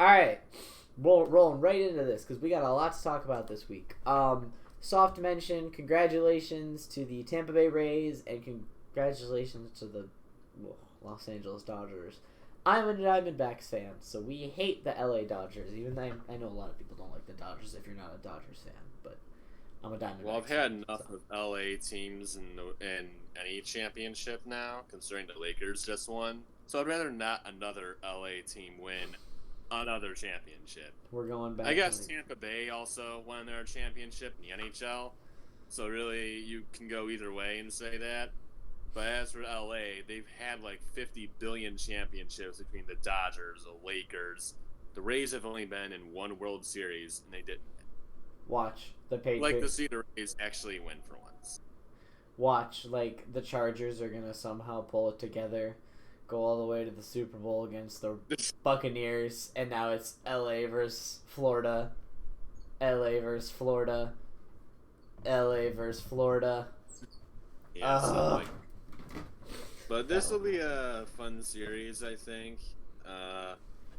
All right, rolling right into this because we got a lot to talk about this week. Soft mention, congratulations to the Tampa Bay Rays and congratulations to the Los Angeles Dodgers. I'm a Diamondbacks fan, so we hate the LA Dodgers, even though I know a lot of people don't like the Dodgers if you're not a Dodgers fan, but I'm a Diamondbacks Well, I've fan. had enough of LA teams in any championship now, considering the Lakers just won. So I'd rather not another LA team win another championship. We're going I back to guess Tampa Bay also won their championship in the NHL. So really, you can go either way and say that. But as for LA, they've had like 50 billion championships between the Dodgers, the Lakers. The Rays have only been in one World Series, and they didn't. watch the I'd like to Patriots. see the Rays actually win for once. Watch like the Chargers are gonna somehow pull it together, go all the way to the Super Bowl against the Buccaneers, and now it's LA versus Florida, LA versus Florida, LA versus Florida. Yeah, something like. But this will be a fun series, I think. If I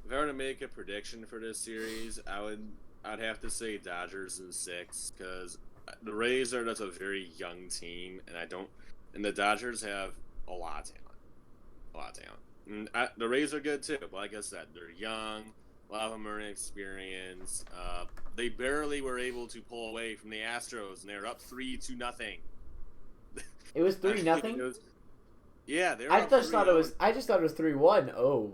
were to make a prediction for this series, I'd have to say Dodgers in 6 because the Rays are just a very young team, and the Dodgers have a lot of talent, a lot of talent. And the Rays are good too, but like I said, they're young. A lot of them are inexperienced. They barely were able to pull away from the Astros, and they're up 3-0. It was I 3 think nothing. Yeah, they were I up just thought it 3-0. was. I just thought it was 3-1. Oh,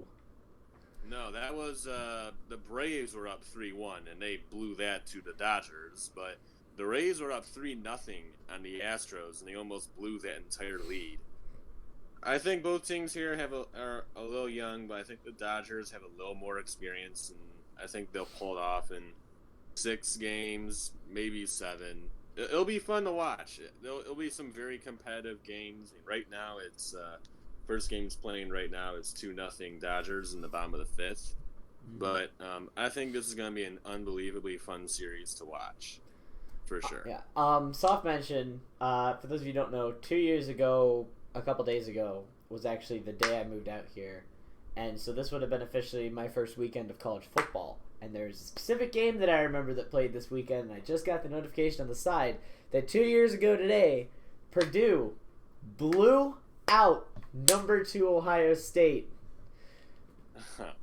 No, that was the Braves were up 3-1, and they blew that to the Dodgers. But the Rays were up 3-0 on the Astros, and they almost blew that entire lead. I think both teams here are a little young, but I think the Dodgers have a little more experience, and I think they'll pull it off in 6 games, maybe 7. It'll be fun to watch. It'll be some very competitive games. Right now, it's first game's playing right now. It's 2-0 Dodgers in the bottom of the 5th. But I think this is going to be an unbelievably fun series to watch, for sure. yeah. Soft mention. For those of you who don't know, 2 years ago, a couple days ago, was actually the day I moved out here, and so this would have been officially my first weekend of college football. And there's a specific game that I remember that played this weekend, and I just got the notification on the side that 2 years ago today, Purdue blew out number 2 Ohio State.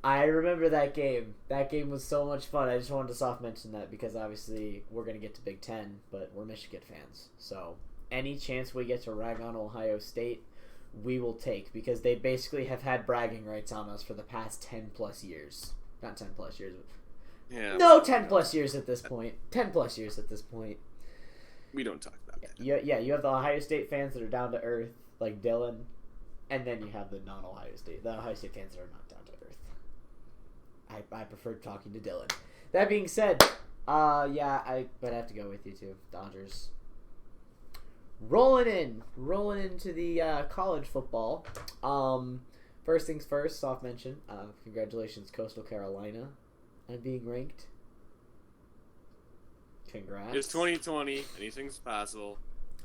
I remember that game. That game was so much fun. I just wanted to soft mention that because obviously we're going to get to Big Ten, but we're Michigan fans. So any chance we get to rag on Ohio State, we will take because they basically have had bragging rights on us for the past 10 plus years. Not 10 plus years, but Yeah. no, 10 plus years at this point. 10 plus years at this point. We don't talk about that. Yeah, you have the Ohio State fans that are down to earth, like Dylan, and then you have the non-Ohio State, the Ohio State fans that are not down to earth. I prefer talking to Dylan. That being said, yeah, I would have to go with you too, Dodgers. Rolling into the college football. First things first, soft mention. Congratulations, Coastal Carolina, on being ranked. Congrats. It's 2020. Anything's possible.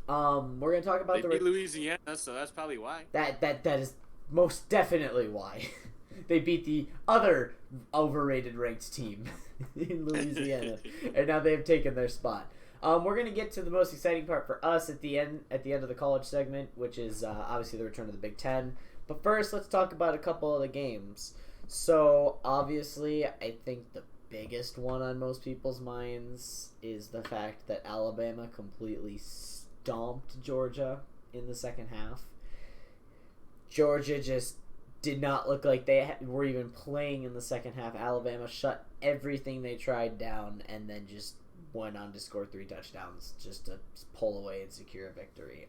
We're gonna talk about They beat Louisiana, so that's probably why. That is most definitely why. They beat the other overrated ranked team in Louisiana, and now they've taken their spot. We're gonna get to the most exciting part for us at the end of the college segment, which is obviously the return of the Big Ten. But first, let's talk about a couple of the games. So obviously, I think the biggest one on most people's minds is the fact that Alabama completely stomped Georgia in the second half. Georgia just did not look like they were even playing in the second half. Alabama shut everything they tried down and then just went on to score 3 touchdowns just to pull away and secure a victory.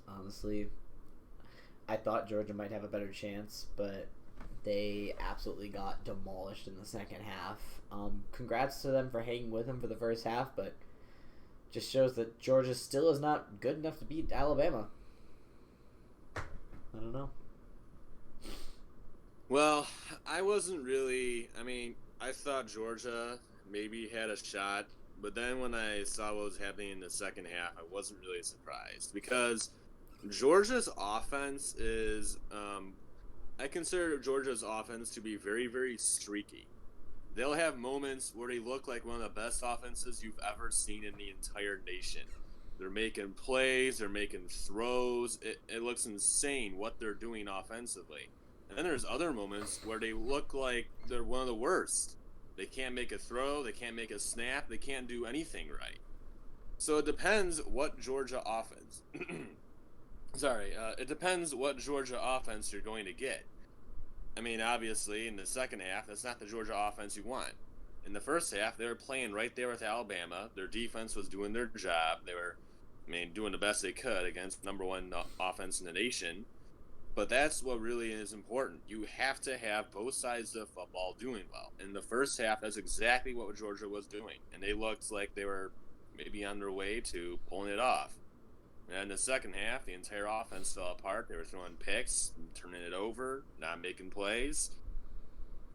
Honestly, I thought Georgia might have a better chance, but they absolutely got demolished in the second half. Congrats to them for hanging with them for the first half, but just shows that Georgia still is not good enough to beat Alabama. I don't know. Well, I wasn't really. I mean, I thought Georgia maybe had a shot, but then when I saw what was happening in the second half, I wasn't really surprised because Georgia's offense is. I consider Georgia's offense to be very, very streaky. They'll have moments where they look like one of the best offenses you've ever seen in the entire nation. They're making plays, they're making throws. It looks insane what they're doing offensively. And then there's other moments where they look like they're one of the worst. They can't make a throw, they can't make a snap, they can't do anything right. So it depends what Georgia offense. It depends what Georgia offense you're going to get. I mean, obviously, in the second half, that's not the Georgia offense you want. In the first half, they were playing right there with Alabama. Their defense was doing their job. They were, doing the best they could against number one offense in the nation. But that's what really is important. You have to have both sides of the football doing well. In the first half, that's exactly what Georgia was doing. And they looked like they were maybe on their way to pulling it off. And in the second half, the entire offense fell apart. They were throwing picks, turning it over, not making plays,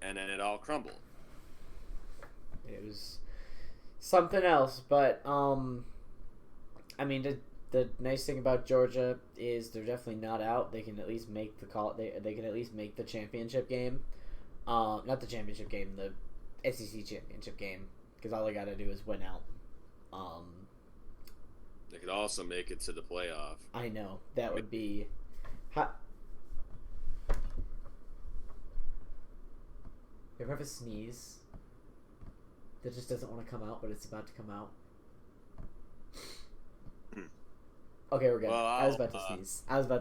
and then it all crumbled. It was something else, but the nice thing about Georgia is they're definitely not out. They can at least make the call. They can at least make the championship game. Not the championship game, the SEC championship game, because all they got to do is win out. They could also make it to the playoff. I know. That would be... You ever have a sneeze that just doesn't want to come out, but it's about to come out? Okay, we're good. Well, I was about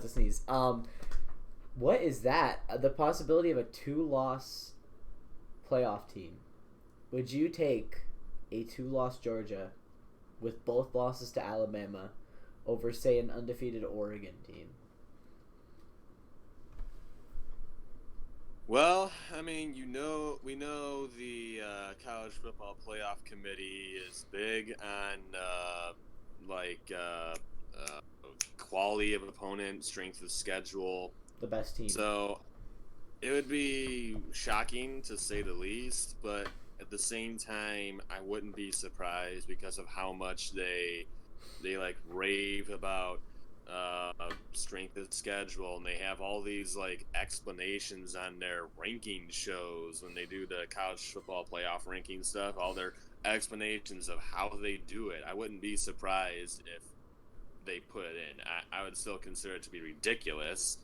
to sneeze. What is that? The possibility of a 2-loss playoff team. Would you take a 2-loss Georgia with both losses to Alabama over, say, an undefeated Oregon team? Well, we know the college football playoff committee is big on quality of opponent, strength of schedule. The best team. So it would be shocking to say the least, but at the same time, I wouldn't be surprised because of how much they rave about strength of schedule, and they have all these explanations on their ranking shows when they do the college football playoff ranking stuff. All their explanations of how they do it. I wouldn't be surprised if they put it in. I would still consider it to be ridiculous.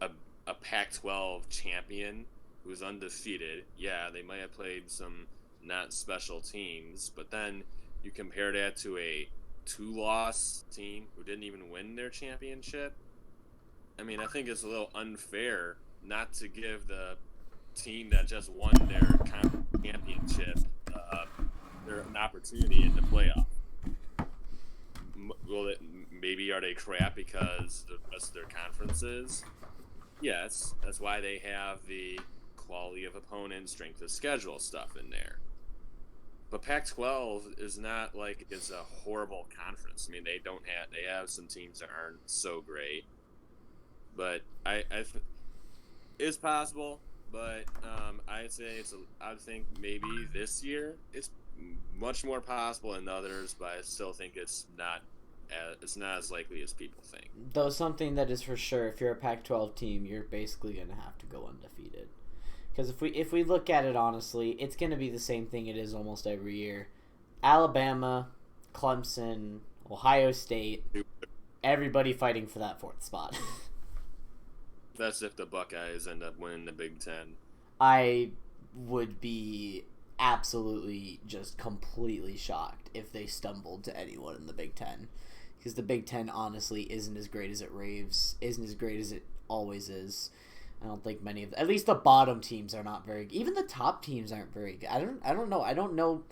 A Pac-12 champion who's undefeated. Yeah, they might have played some not special teams, but then you compare that to a 2-loss team who didn't even win their championship. I think it's a little unfair not to give the team that just won their championship an opportunity in the playoff. Maybe are they crap because the rest of their conferences? Yes, that's why they have the quality of opponent, strength of schedule stuff in there. But Pac-12 is not like it's a horrible conference. They have some teams that aren't so great. But it's possible. But I'd think maybe this year it's much more possible than others. But I still think it's not as likely as people think. Though something that is for sure, if you're a Pac-12 team, you're basically going to have to go undefeated. Because if we look at it honestly, it's going to be the same thing it is almost every year. Alabama, Clemson, Ohio State, everybody fighting for that 4th spot. That's if the Buckeyes end up winning the Big Ten. I would be absolutely just completely shocked if they stumbled to anyone in the Big Ten. Because the Big Ten honestly isn't as great as it raves, isn't as great as it always is. I don't think many of at least the bottom teams are not very good. Even the top teams aren't very good. I don't know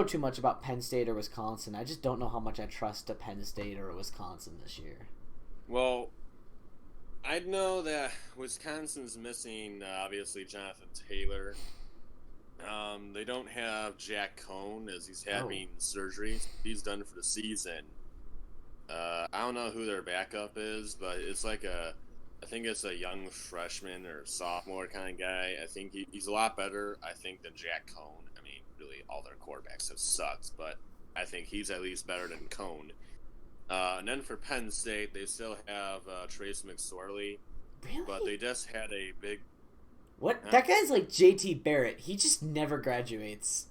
too much about Penn State or Wisconsin. I just don't know how much I trust a Penn State or a Wisconsin this year. Well, I know that Wisconsin's missing obviously Jonathan Taylor. They don't have Jack Cohn as he's having surgery. He's done for the season. I don't know who their backup is, but it's I think it's a young freshman or sophomore kind of guy. I think he's a lot better, I think, than Jack Cohn. Really, all their quarterbacks have sucked, but I think he's at least better than Cohn. And then for Penn State, they still have Trace McSorley. Really? But they just had a big. What? That guy's like JT Barrett. He just never graduates.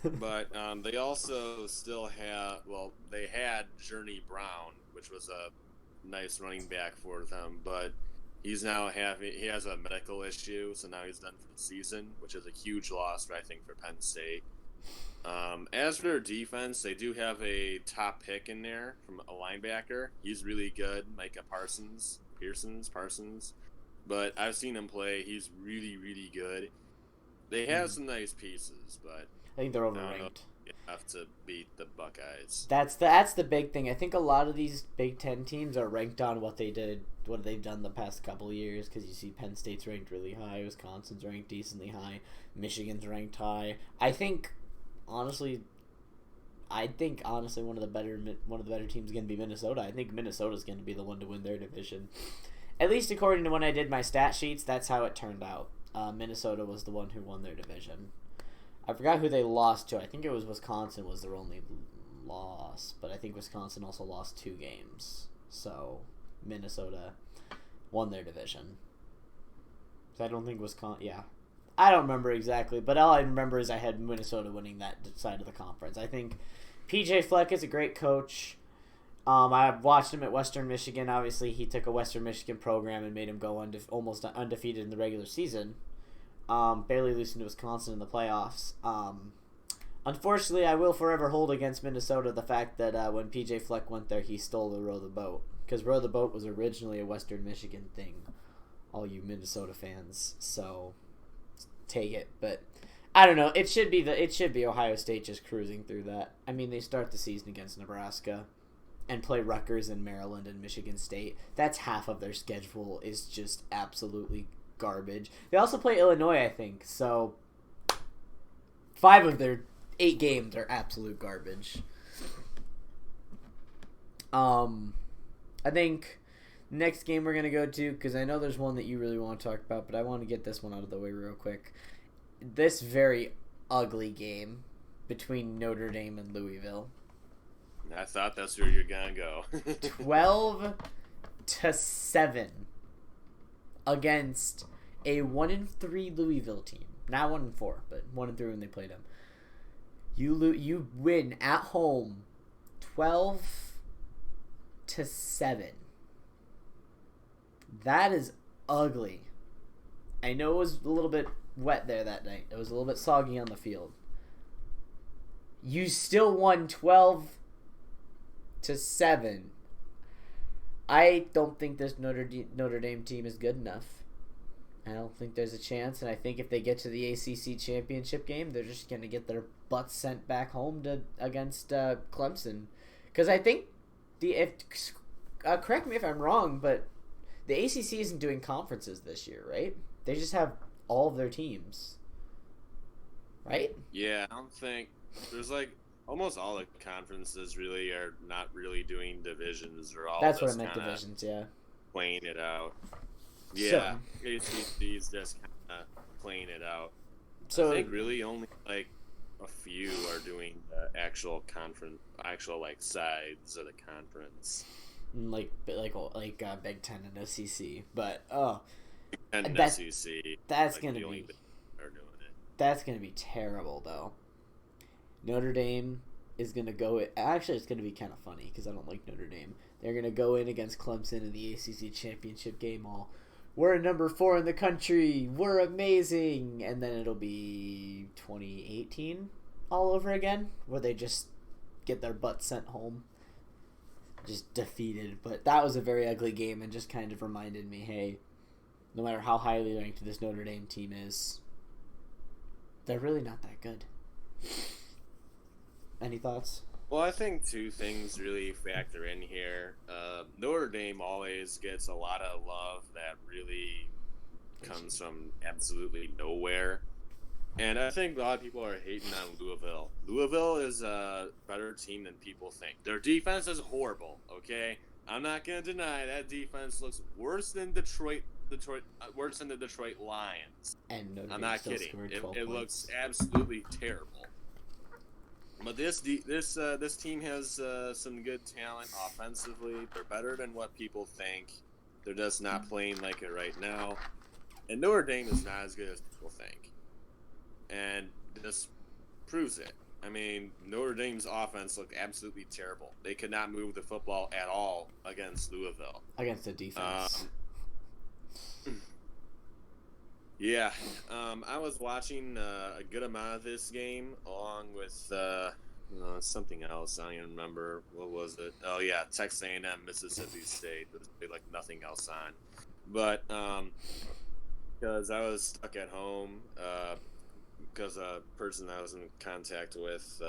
But they also still have. Well, they had Journey Brown, which was a nice running back for them, but he's now he has a medical issue, so now he's done for the season, which is a huge loss, I think, for Penn State. As for their defense, they do have a top pick in there from a linebacker. He's really good, Micah Parsons. But I've seen him play. He's really, really good. They have some nice pieces, but I think they're overranked. You have to beat the Buckeyes. That's the big thing. I think a lot of these Big Ten teams are ranked on what they've done the past couple of years. Because you see Penn State's ranked really high, Wisconsin's ranked decently high, Michigan's ranked high. I think honestly, one of the better teams is going to be Minnesota. I think Minnesota's going to be the one to win their division. At least according to when I did my stat sheets, that's how it turned out. Minnesota was the one who won their division. I forgot who they lost to. I think it was Wisconsin was their only loss, but I think Wisconsin also lost 2 games. So Minnesota won their division. So I don't think Wisconsin. Yeah, I don't remember exactly, but all I remember is I had Minnesota winning that side of the conference. I think PJ Fleck is a great coach. I watched him at Western Michigan. Obviously, he took a Western Michigan program and made him go almost undefeated in the regular season. Barely losing to Wisconsin in the playoffs. Unfortunately, I will forever hold against Minnesota the fact that when PJ Fleck went there, he stole the Row the Boat. Because Row the Boat was originally a Western Michigan thing. All you Minnesota fans. So, take it. But, I don't know. It should be Ohio State just cruising through that. I mean, they start the season against Nebraska and play Rutgers and Maryland and Michigan State. That's half of their schedule is just absolutely garbage. They also play Illinois, I think. So 5 of their 8 games are absolute garbage. I think next game we're going to go to, because I know there's one that you really want to talk about, but I want to get this one out of the way real quick. This very ugly game between Notre Dame and Louisville. I thought that's where you're going to go. 12-7 against a 1-3 Louisville team. Not 1-4, but 1-3 when they played them. You win at home 12-7. That is ugly. I know it was a little bit wet there that night. It was a little bit soggy on the field. You still won 12-7. I don't think this Notre Dame team is good enough. I don't think there's a chance, and I think if they get to the ACC championship game, they're just going to get their butts sent back home against Clemson. Because I think correct me if I'm wrong, but the ACC isn't doing conferences this year, right? They just have all of their teams, right? Yeah, I don't think there's almost all the conferences really are not really doing divisions or all. That's what I meant, divisions. Yeah, playing it out. Yeah, ACC's just kind of playing it out. So I think really only a few are doing the actual sides of the conference. Like Big Ten and SEC, but SEC. That's gonna be. That's gonna be terrible, though. Notre Dame is gonna go. Actually, it's gonna be kind of funny because I don't like Notre Dame. They're gonna go in against Clemson in the ACC championship game. We're number 4 in the country. We're amazing, and then it'll be 2018 all over again, where they just get their butts sent home. Just defeated. But that was a very ugly game and just kind of reminded me, hey, no matter how highly ranked this Notre Dame team is, they're really not that good. Any thoughts? Well, I think 2 things really factor in here. Notre Dame always gets a lot of love that really comes from absolutely nowhere. And I think a lot of people are hating on Louisville. Louisville is a better team than people think. Their defense is horrible, okay? I'm not going to deny that defense looks worse than worse than the Detroit Lions. And I'm not kidding. It looks absolutely terrible. But this team has some good talent offensively. They're better than what people think. They're just not playing like it right now. And Notre Dame is not as good as people think. And this proves it. I mean, Notre Dame's offense looked absolutely terrible. They could not move the football at all against Louisville. Against the defense. Yeah. I was watching a good amount of this game along with something else. I don't even remember. What was it? Oh, yeah. Texas A&M, Mississippi State. There's like nothing else on. But because I was stuck at home because a person I was in contact with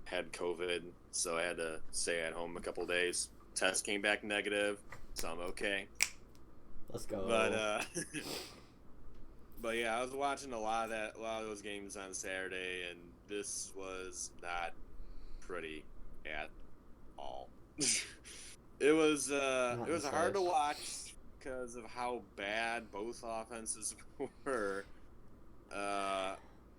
had COVID, so I had to stay at home a couple days. Test came back negative, so I'm okay. Let's go. But yeah, I was watching a lot of those games on Saturday, and this was not pretty at all. It was hard to watch because of how bad both offenses were.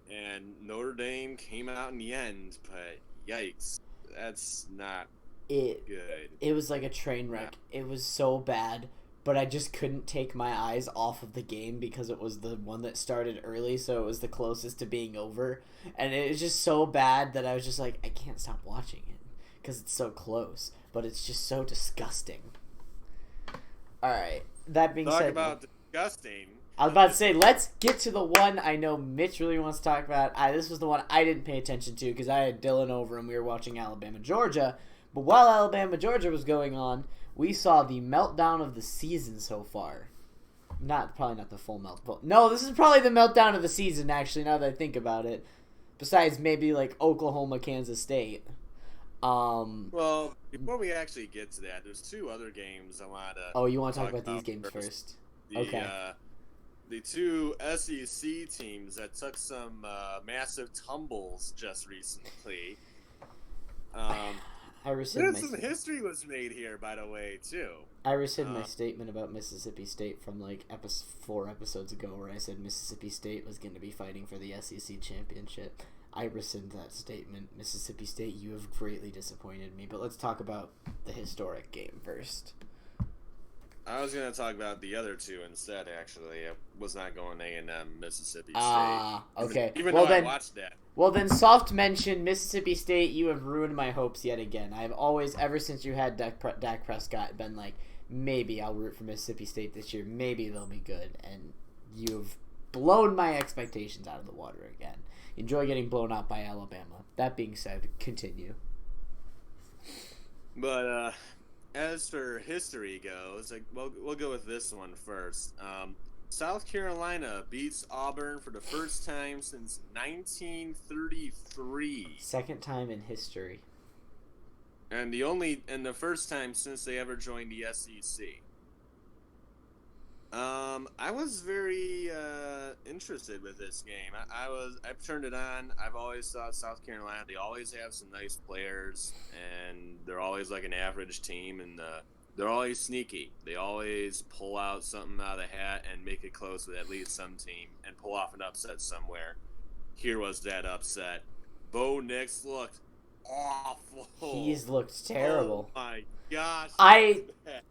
And Notre Dame came out in the end, but yikes, that's not good. It was like a train wreck. Yeah. It was so bad, but I just couldn't take my eyes off of the game because it was the one that started early, so it was the closest to being over. And it was just so bad that I was just like, I can't stop watching it because it's so close, but it's just so disgusting. All right, that being said... Talk about disgusting... I was about to say, let's get to the one I know Mitch really wants to talk about. This was the one I didn't pay attention to because I had Dylan over and we were watching Alabama-Georgia. But while Alabama-Georgia was going on, we saw the meltdown of the season so far. Probably not the full meltdown. No, this is probably the meltdown of the season, actually, now that I think about it. Besides maybe, like, Oklahoma, Kansas State. Well, before we actually get to that, there's two other games I want to... Oh, you want to talk about these games first? Okay. The two SEC teams that took some massive tumbles just recently. I rescind some history was made here, by the way, too. I rescind my statement about Mississippi State from like 4 episodes ago where I said Mississippi State was going to be fighting for the SEC championship. I rescind that statement. Mississippi State, you have greatly disappointed me. But let's talk about the historic game first. I was going to talk about the other two instead, actually. I was not going A&M, Mississippi State. Okay. Even though I watched that. Well, then soft mention Mississippi State, you have ruined my hopes yet again. I've always, ever since you had Dak Prescott, been like, maybe I'll root for Mississippi State this year. Maybe they'll be good. And you've blown my expectations out of the water again. Enjoy getting blown out by Alabama. That being said, continue. But, as for history goes, we'll go with this one first. South Carolina beats Auburn for the first time since 1933. Second time in history. And the first time since they ever joined the SEC. I was very interested with this game. I've turned it on. I've always thought South Carolina, they always have some nice players, and they're always like an average team, and they're always sneaky. They always pull out something out of the hat and make it close with at least some team and pull off an upset somewhere. Here was that upset. Bo Nix looked awful. He's looked terrible. Oh my gosh. I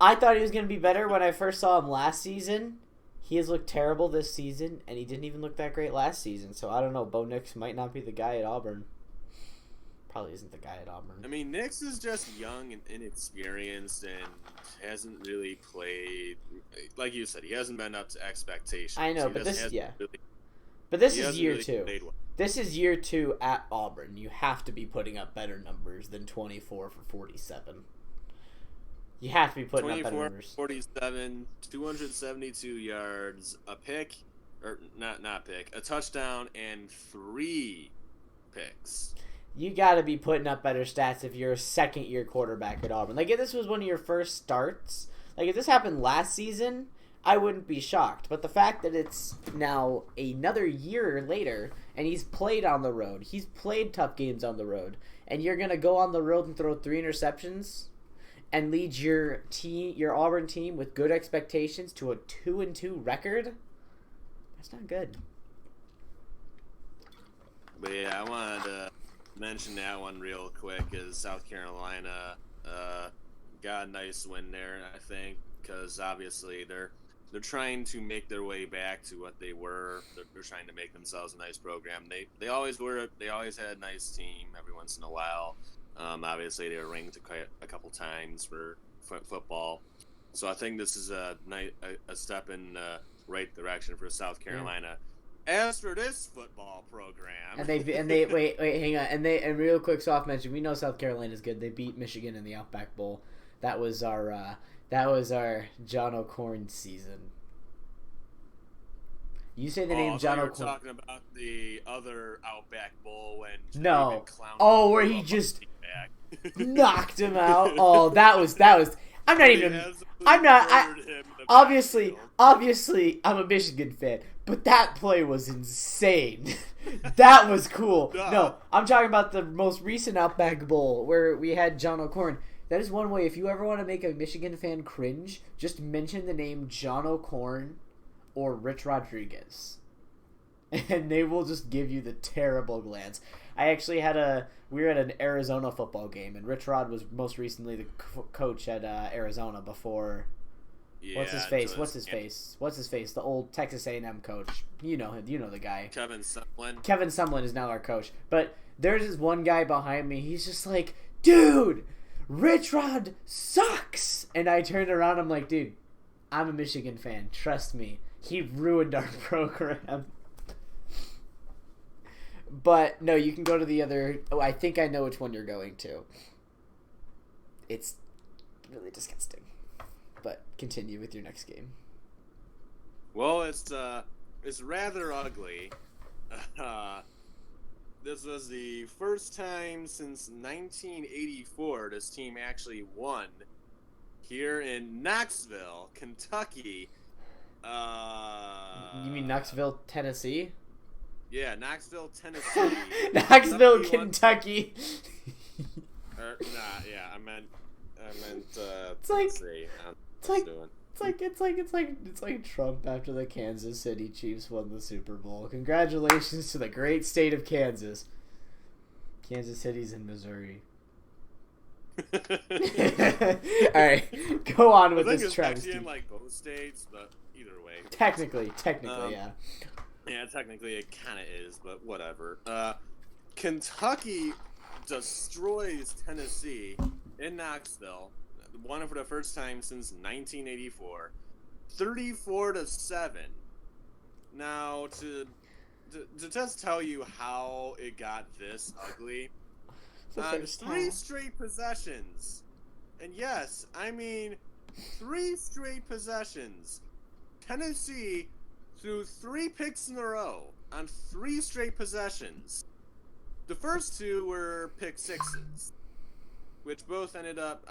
thought he was going to be better when I first saw him last season. He has looked terrible this season, and he didn't even look that great last season. So I don't know. Bo Nix might not be the guy at Auburn. Probably isn't the guy at Auburn. I mean, Nix is just young and inexperienced and hasn't really played. Like you said, he hasn't been up to expectations. I know, but this is year 2. This is year 2 at Auburn. You have to be putting up better numbers than 24 for 47. You have to be putting up better numbers. 47, 272 yards, a pick, or not pick, a touchdown, and 3 picks. You got to be putting up better stats if you're a second-year quarterback at Auburn. Like, if this was one of your first starts, like, if this happened last season, I wouldn't be shocked. But the fact that it's now another year later, and he's played on the road, he's played tough games on the road, and you're going to go on the road and throw 3 interceptions and lead your Auburn team with good expectations to a 2-2 record, that's not good. But yeah, I wanted to mention that one real quick, is South Carolina got a nice win there, I think. because obviously they're trying to make their way back to what they were. They're trying to make themselves a nice program. They always were. They always had a nice team every once in a while. Obviously, they were ranked a couple times for football. So I think this is a step in the right direction for South Carolina. Yeah. As for this football program, and they wait, hang on, and real quick soft mention. We know South Carolina's good. They beat Michigan in the Outback Bowl. That was our John O'Corn season. You say the name John O'Corn. You're talking about the other Outback Bowl when where he just knocked him out. Oh, that was. I'm not. Obviously, I'm a Michigan fan, but that play was insane. That was cool. No, I'm talking about the most recent Outback Bowl where we had John O'Corn. That is one way. If you ever want to make a Michigan fan cringe, just mention the name John O'Corn or Rich Rodriguez, and they will just give you the terrible glance. I actually we were at an Arizona football game, and Rich Rod was most recently the coach at Arizona before. Yeah, What's his face? The old Texas A&M coach. You know him. You know the guy. Kevin Sumlin. Kevin Sumlin is now our coach. But there's this one guy behind me. He's just like, dude, Rich Rod sucks. And I turned around. I'm like, dude, I'm a Michigan fan. Trust me. He ruined our program. But no, you can go to the other. Oh, I think I know which one you're going to. It's really disgusting. But continue with your next game. Well, it's rather ugly. This was the first time since 1984 this team actually won here in Knoxville, Kentucky. You mean Knoxville, Tennessee? Yeah, Knoxville, Tennessee. Knoxville, Kentucky. I meant. It's like Trump after the Kansas City Chiefs won the Super Bowl. Congratulations to the great state of Kansas. Kansas City's in Missouri. All right, go on with this travesty. In like both states, but either way. Technically, yeah. Yeah, technically it kind of is, but whatever. Kentucky destroys Tennessee in Knoxville. Won for the first time since 1984, 34-7. Now, to just tell you how it got this ugly, on 3 straight possessions, and yes, I mean 3 straight possessions, Tennessee threw 3 picks in a row on 3 straight possessions. The first 2 were pick sixes, which both ended up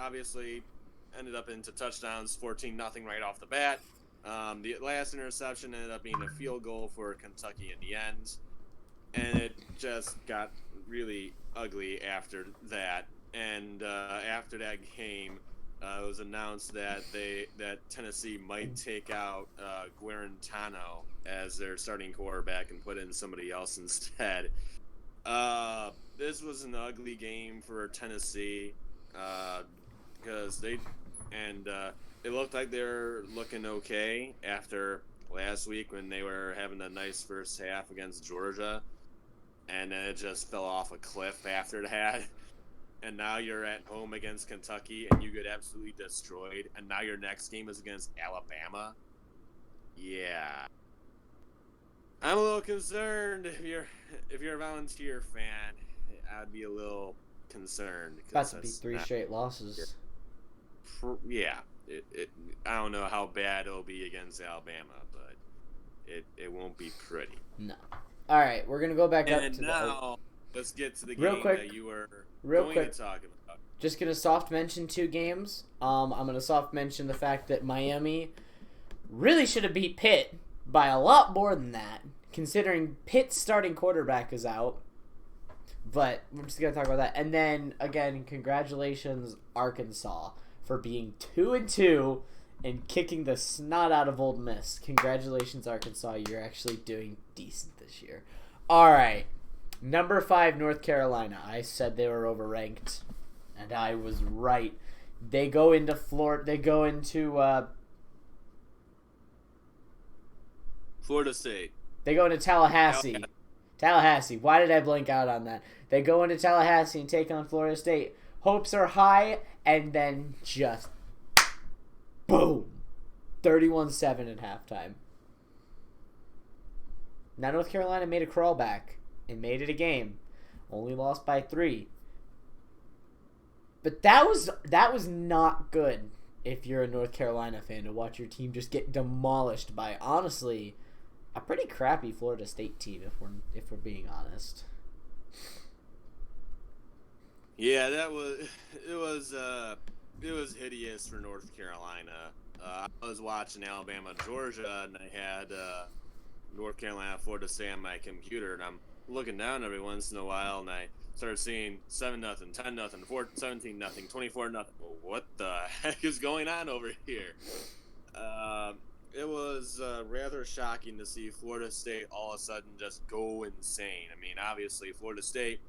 into touchdowns, 14-0 right off the bat. The last interception ended up being a field goal for Kentucky in the end, and it just got really ugly after that. And after that game, it was announced that Tennessee might take out Guarantano as their starting quarterback and put in somebody else instead. This was an ugly game for Tennessee because it looked like they were looking okay after last week when they were having a nice first half against Georgia, and then it just fell off a cliff after that. And now you're at home against Kentucky and you get absolutely destroyed, and now your next game is against Alabama. Yeah, I'm a little concerned. If you're a Volunteer fan, I'd be a little concerned. About to be 3 straight losses. Yeah, I don't know how bad it'll be against Alabama, but it won't be pretty. No. All right, we're gonna go back up to now. Let's get to the real game quick, that you were real going quick. to talk about. Just gonna soft mention 2 games. I'm gonna soft mention the fact that Miami really should have beat Pitt by a lot more than that, considering Pitt's starting quarterback is out. But we're just gonna talk about that, and then again, congratulations Arkansas for being 2-2 and kicking the snot out of Ole Miss. Congratulations, Arkansas. You're actually doing decent this year. All right. Number 5, North Carolina. I said they were overranked, and I was right. They go into Florida. They go into Florida State. They go into Tallahassee. Tallahassee. Why did I blank out on that? They go into Tallahassee and take on Florida State. Hopes are high, and then just boom. 31-7 at halftime. Now North Carolina made a crawl back and made it a game. Only lost by 3. But that was not good if you're a North Carolina fan to watch your team just get demolished by, honestly, a pretty crappy Florida State team if we're being honest. Yeah, it was hideous for North Carolina. I was watching Alabama, Georgia, and I had North Carolina, Florida State on my computer, and I'm looking down every once in a while, and I started seeing 7-0, 10-0, 17-0, 24-0. Well, what the heck is going on over here? It was rather shocking to see Florida State all of a sudden just go insane. I mean, obviously, Florida State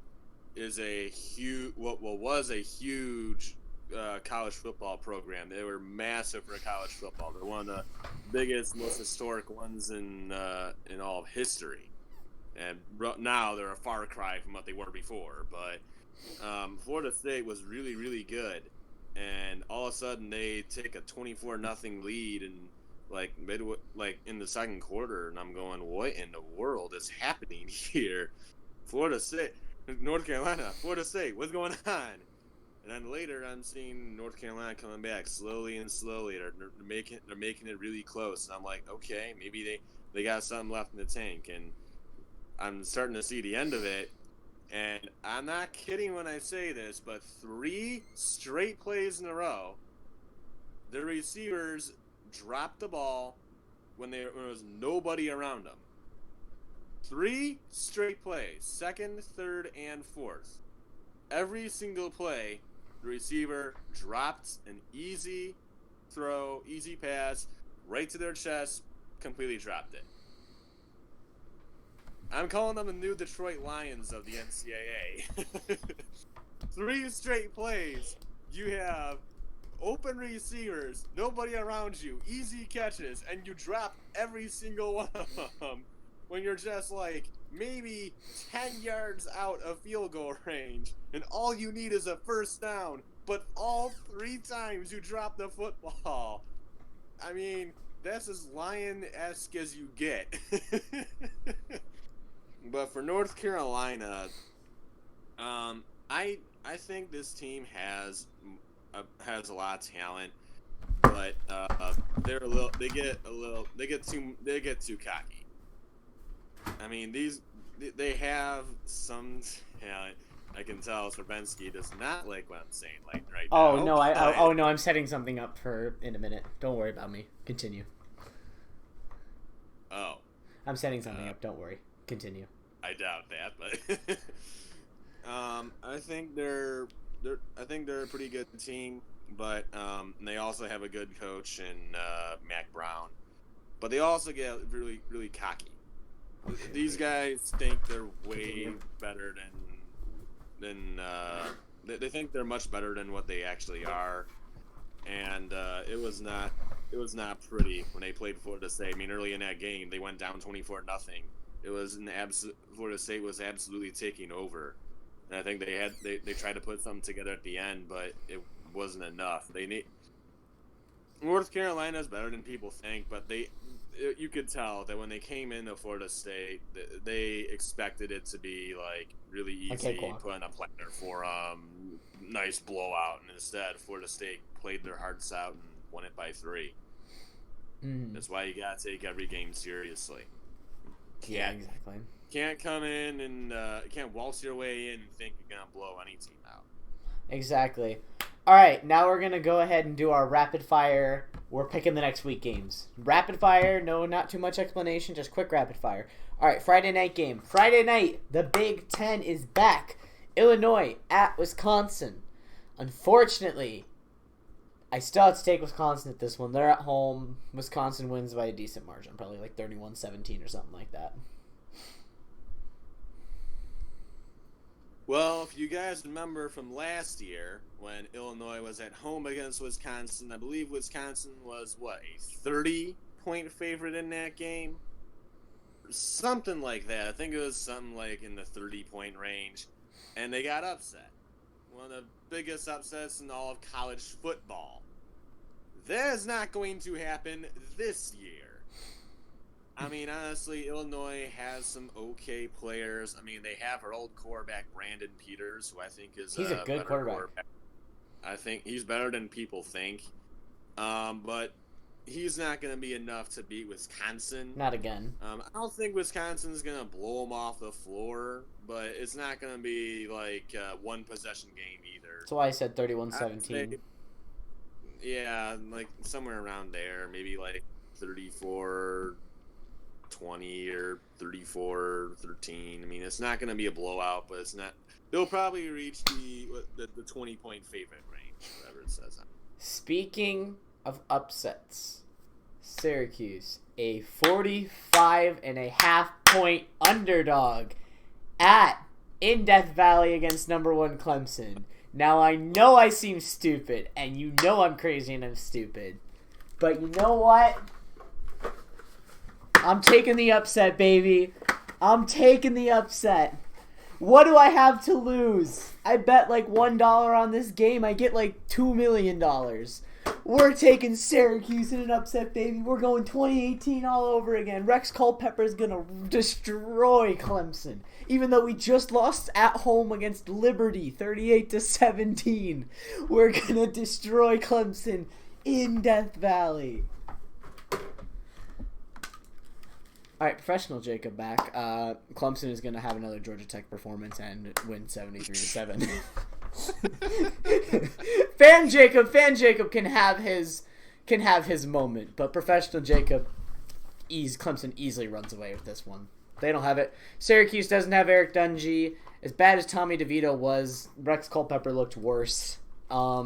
is was a huge college football program. They were massive for college football. They're one of the biggest, most historic ones in all of history. And now they're a far cry from what they were before. But Florida State was really, really good. And all of a sudden they take a 24-0 lead and in the second quarter, and I'm going, what in the world is happening here? Florida State, North Carolina, Florida State, what's going on? And then later, I'm seeing North Carolina coming back slowly and slowly. They're making it really close, and I'm like, okay, maybe they got something left in the tank. And I'm starting to see the end of it. And I'm not kidding when I say this, but 3 straight plays in a row, the receivers dropped the ball when there was nobody around them. 3 straight plays, second, third, and fourth. Every single play, the receiver dropped an easy throw, easy pass, right to their chest, completely dropped it. I'm calling them the new Detroit Lions of the NCAA. 3 straight plays, you have open receivers, nobody around you, easy catches, and you drop every single one of them when you're just like maybe 10 yards out of field goal range, and all you need is a first down, but all 3 times you drop the football. I mean, that's as Lion-esque as you get. But for North Carolina, I think this team has a lot of talent, but they get too cocky. I mean, they have some talent. I can tell Stravinsky does not like what I'm saying right now. No, I'm setting something up for in a minute. Don't worry about me. Continue. Oh. I'm setting something up. Don't worry. Continue. I doubt that, but I think they're a pretty good team, but they also have a good coach in Mac Brown. But they also get really, really cocky. These guys think they're way better than they think they're much better than what they actually are, and it was not pretty when they played Florida State. I mean, early in that game, they went down 24-0. It was Florida State was absolutely taking over, and I think they tried to put something together at the end, but it wasn't enough. North Carolina is better than people think, but you could tell that when they came into Florida State, they expected it to be like really easy, put on a platter for nice blowout, and instead Florida State played their hearts out and won it by 3. That's why you gotta take every game seriously. Yeah, exactly. Can't come in and can't waltz your way in and think you're gonna blow any team out. Exactly. All right, now we're gonna go ahead and do our rapid fire. We're picking the next week games. Rapid fire, no, not too much explanation, just quick rapid fire. All right, Friday night game. Friday night, the Big Ten is back. Illinois at Wisconsin. Unfortunately, I still have to take Wisconsin at this one. They're at home. Wisconsin wins by a decent margin, probably like 31-17 or something like that. Well, if you guys remember from last year when Illinois was at home against Wisconsin, I believe Wisconsin was, a 30-point favorite in that game? something like that. I think it was something like in the 30-point range, and they got upset. One of the biggest upsets in all of college football. That is not going to happen this year. I mean, honestly, Illinois has some okay players. I mean, they have our old quarterback, Brandon Peters, who I think is He's a good quarterback. I think he's better than people think. But he's not going to be enough to beat Wisconsin. Not again. I don't think Wisconsin's going to blow them off the floor, but it's not going to be like a one-possession game either. That's why I said 31-17. Yeah, like somewhere around there. Maybe like 34-20 or 34-13. I mean, it's not going to be a blowout, but it's not. They'll probably reach the 20-point favorite range, whatever it says. Speaking of upsets, Syracuse, a 45.5-point underdog in Death Valley against number 1 Clemson. Now, I know I seem stupid, and you know I'm crazy and I'm stupid. But you know what? I'm taking the upset, baby. I'm taking the upset. What do I have to lose? I bet like $1 on this game. I get like $2 million. We're taking Syracuse in an upset, baby. We're going 2018 all over again. Rex Culpepper is going to destroy Clemson. Even though we just lost at home against Liberty, 38-17. We're going to destroy Clemson in Death Valley. All right, professional Jacob back. Clemson is going to have another Georgia Tech performance and win 73-7. Fan Jacob can have his moment, but professional Jacob, Clemson easily runs away with this one. They don't have it. Syracuse doesn't have Eric Dungy. As bad as Tommy DeVito was, Rex Culpepper looked worse. Oh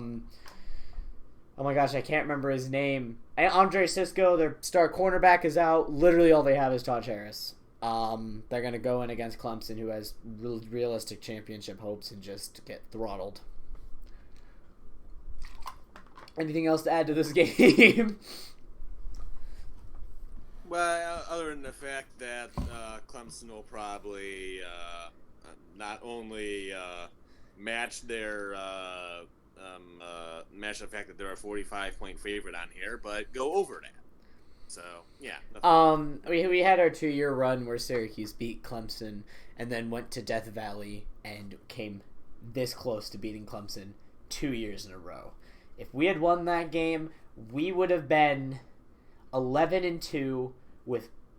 my gosh, I can't remember his name. Andre Sisco, their star cornerback, is out. Literally all they have is Todd Harris. They're going to go in against Clemson, who has realistic championship hopes, and just get throttled. Anything else to add to this game? Well, other than the fact that Clemson will probably not only match their match the fact that they're a 45-point favorite on here, but go over that. So yeah. We had our 2-year run where Syracuse beat Clemson and then went to Death Valley and came this close to beating Clemson 2 years in a row. If we had won that game, we would have been 11-2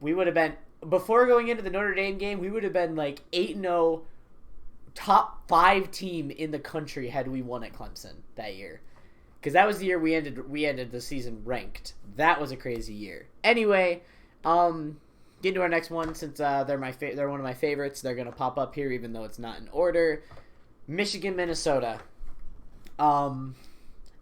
we would have been, before going into the Notre Dame game, we would have been like 8-0, top 5 team in the country had we won at Clemson that year. Because that was the year we ended the season ranked. That was a crazy year. Anyway, get into our next one since they're one of my favorites. They're gonna pop up here even though it's not in order. Michigan, Minnesota.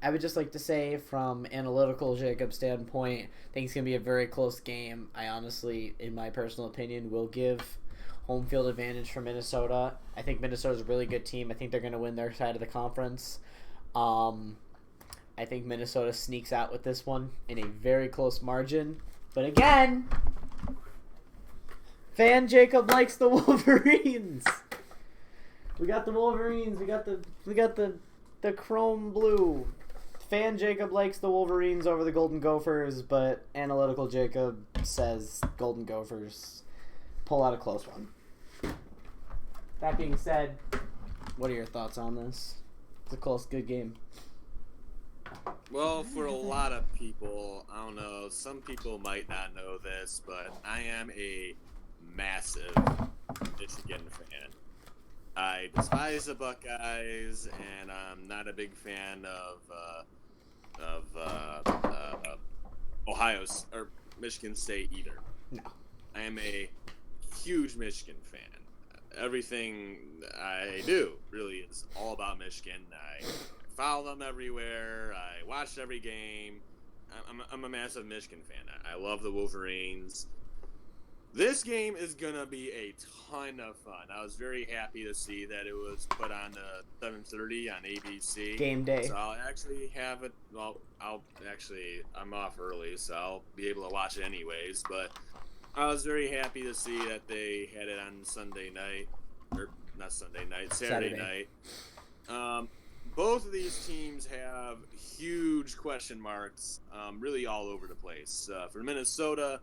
I would just like to say, from analytical Jacob standpoint, I think it's going to be a very close game. I honestly, in my personal opinion, will give home field advantage for Minnesota. I think Minnesota's a really good team. I think they're going to win their side of the conference. I think Minnesota sneaks out with this one in a very close margin. But again, fan Jacob likes the Wolverines. We got the Wolverines. We got the chrome blue. Fan Jacob likes the Wolverines over the Golden Gophers, but analytical Jacob says Golden Gophers pull out a close one. That being said, what are your thoughts on this? It's a close, good game. Well, for a lot of people, I don't know, some people might not know this, but I am a massive Michigan fan. I despise the Buckeyes, and I'm not a big fan of Ohio or Michigan State either. No. I am a huge Michigan fan. Everything I do really is all about Michigan. I follow them everywhere. I watch every game. I'm a massive Michigan fan. I love the Wolverines. This game is going to be a ton of fun. I was very happy to see that it was put on 7:30 on ABC. Game day. So I'll actually have it. Well, I'm off early, so I'll be able to watch it anyways. But I was very happy to see that they had it on Sunday night, or not Sunday night, Saturday night. Both of these teams have huge question marks, really all over the place. For Minnesota,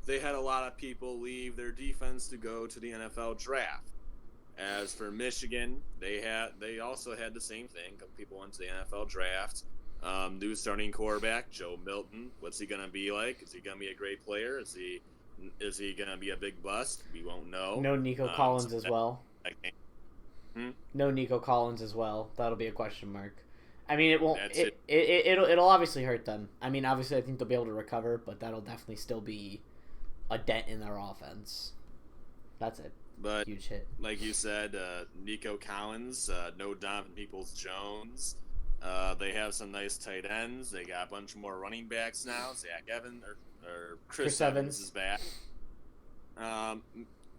they had a lot of people leave their defense to go to the NFL draft. As for Michigan, they also had the same thing. A couple people went to the NFL draft. New starting quarterback Joe Milton. What's he gonna be like? Is he gonna be a great player? Is he gonna be a big bust? We won't know. No Nico Collins as well. Hmm? No Nico Collins as well. That'll be a question mark. I mean, it won't. That's It'll obviously hurt them. I mean, obviously, I think they'll be able to recover, but that'll definitely still be a dent in their offense. That's it. But huge hit. Like you said, Nico Collins, no Donovan Peoples-Jones. They have some nice tight ends. They got a bunch more running backs now. Zach Evans or Chris Evans is back.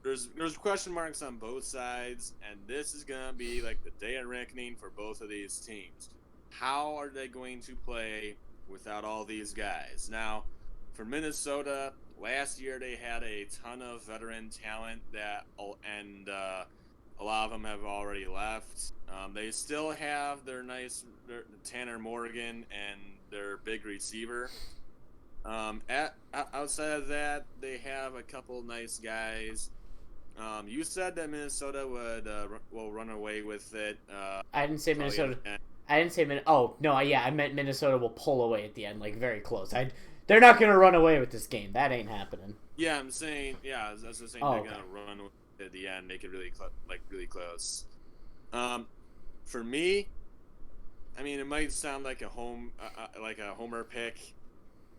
There's question marks on both sides, and this is gonna be like the day of reckoning for both of these teams. How are they going to play without all these guys? Now, for Minnesota, last year they had a ton of veteran talent and a lot of them have already left. They still have their Tanner Morgan and their big receiver. Outside of that, they have a couple nice guys. You said that Minnesota will run away with it. I didn't say Minnesota. I didn't say Oh no, yeah, I meant Minnesota will pull away at the end, like very close. They're not gonna run away with this game. That ain't happening. Yeah, I'm saying. Yeah, that's the same. They're gonna run at the end, make it really close. For me, I mean, it might sound like a homer pick,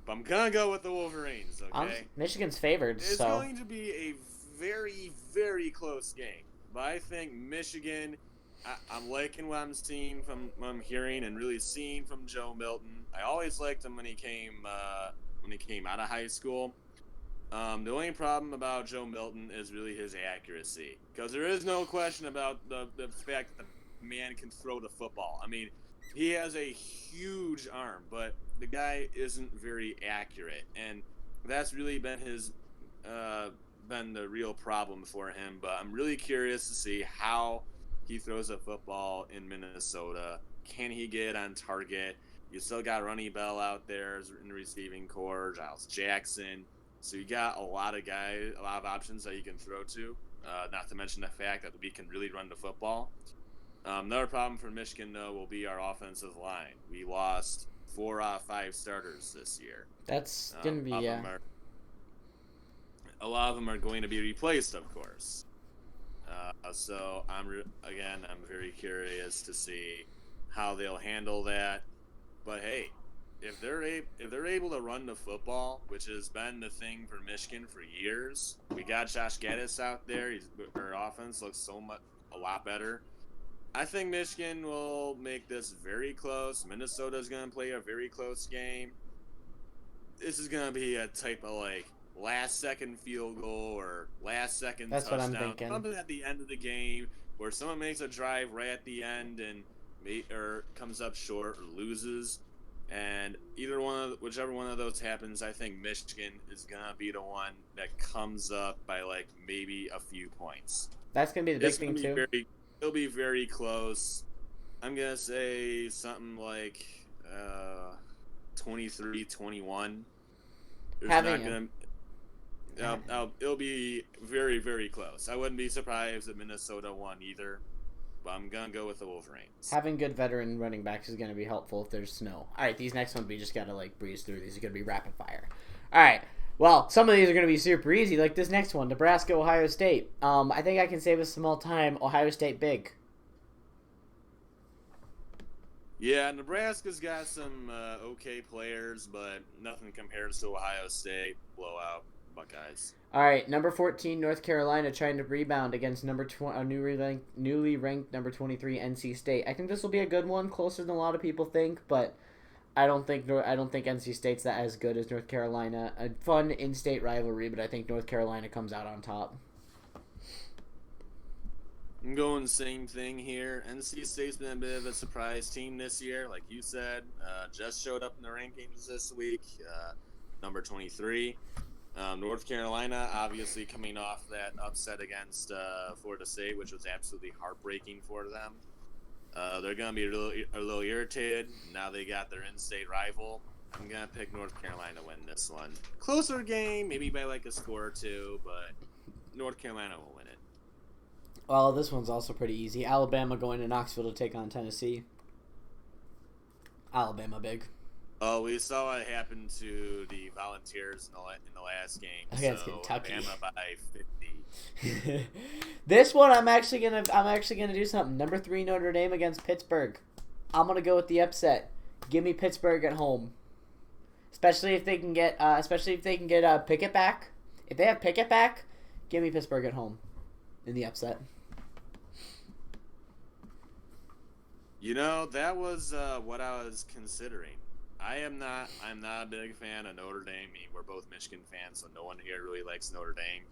but I'm gonna go with the Wolverines. Okay, Michigan's favored. It's going to be a very, very close game, but I think Michigan. I'm liking what I'm seeing from what I'm hearing and really seeing from Joe Milton. I always liked him when he came out of high school. The only problem about Joe Milton is really his accuracy, because there is no question about the fact that the man can throw the football. I mean, he has a huge arm, but the guy isn't very accurate, and that's really been been the real problem for him. But I'm really curious to see how he throws a football in Minnesota. Can he get on target? You still got Ronnie Bell out there in the receiving core, Giles Jackson. So you got a lot of options that you can throw to. Not to mention the fact that we can really run the football. Another problem for Michigan, though, will be our offensive line. We lost 4 out of 5 starters this year. That's going to be, yeah. A lot of them are going to be replaced, of course. So I'm very curious to see how they'll handle that. But hey, if they're able to run the football, which has been the thing for Michigan for years, we got Josh Gaddis out there. Our offense looks a lot better. I think Michigan will make this very close. Minnesota's going to play a very close game. This is going to be a type of last-second field goal or last-second touchdown. That's what I'm thinking. Something at the end of the game where someone makes a drive right at the end and or comes up short or loses. And whichever one of those happens, I think Michigan is gonna be the one that comes up by maybe a few points. That's gonna be the big thing too. It'll be very close. I'm gonna say something like 23-21. It'll be very, very close. I wouldn't be surprised if Minnesota won either, but I'm going to go with the Wolverines. Having good veteran running backs is going to be helpful if there's snow. All right, these next ones we just got to breeze through. These are going to be rapid fire. All right, well, some of these are going to be super easy, like this next one, Nebraska, Ohio State. I think I can save us some more time. Ohio State big. Yeah, Nebraska's got some okay players, but nothing compares to Ohio State. Blowout. Buckeyes. All right, number 14, North Carolina trying to rebound against newly ranked number 23 NC State. I think this will be a good one, closer than a lot of people think, but I don't think NC State's that as good as North Carolina. A fun in-state rivalry, but I think North Carolina comes out on top. I'm going the same thing here. NC State's been a bit of a surprise team this year, like you said. Just showed up in the rankings this week, number 23. North Carolina, obviously coming off that upset against Florida State, which was absolutely heartbreaking for them. They're going to be a little irritated. Now they got their in-state rival. I'm going to pick North Carolina to win this one. Closer game, maybe by like a score or two, but North Carolina will win it. Well, this one's also pretty easy. Alabama going to Knoxville to take on Tennessee. Alabama big. Oh, we saw what happened to the Volunteers in the last game. Against Kentucky. Alabama by 50. This one, I'm actually gonna do something. Number 3 Notre Dame against Pittsburgh. I'm gonna go with the upset. Give me Pittsburgh at home. Especially if they can get Pickett back. If they have Pickett back, give me Pittsburgh at home in the upset. You know, that was what I was considering. I'm not a big fan of Notre Dame. I mean, we're both Michigan fans, so no one here really likes Notre Dame.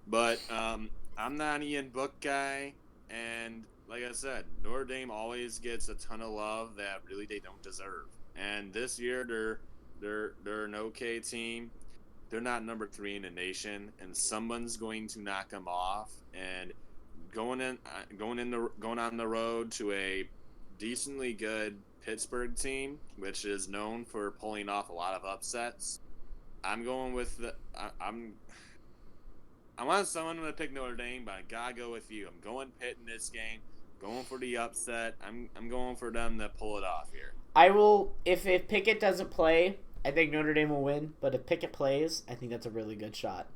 But I'm not an Ian Book guy, and like I said, Notre Dame always gets a ton of love that really they don't deserve. And this year, they're an okay team. They're not number 3 in the nation, and someone's going to knock them off. And going on the road to a decently good Pittsburgh team, which is known for pulling off a lot of upsets. I'm going with I want someone to pick Notre Dame, but I gotta go with you. I'm going Pitt in this game. Going for the upset. I'm going for them to pull it off here. I will if Pickett doesn't play, I think Notre Dame will win. But if Pickett plays, I think that's a really good shot.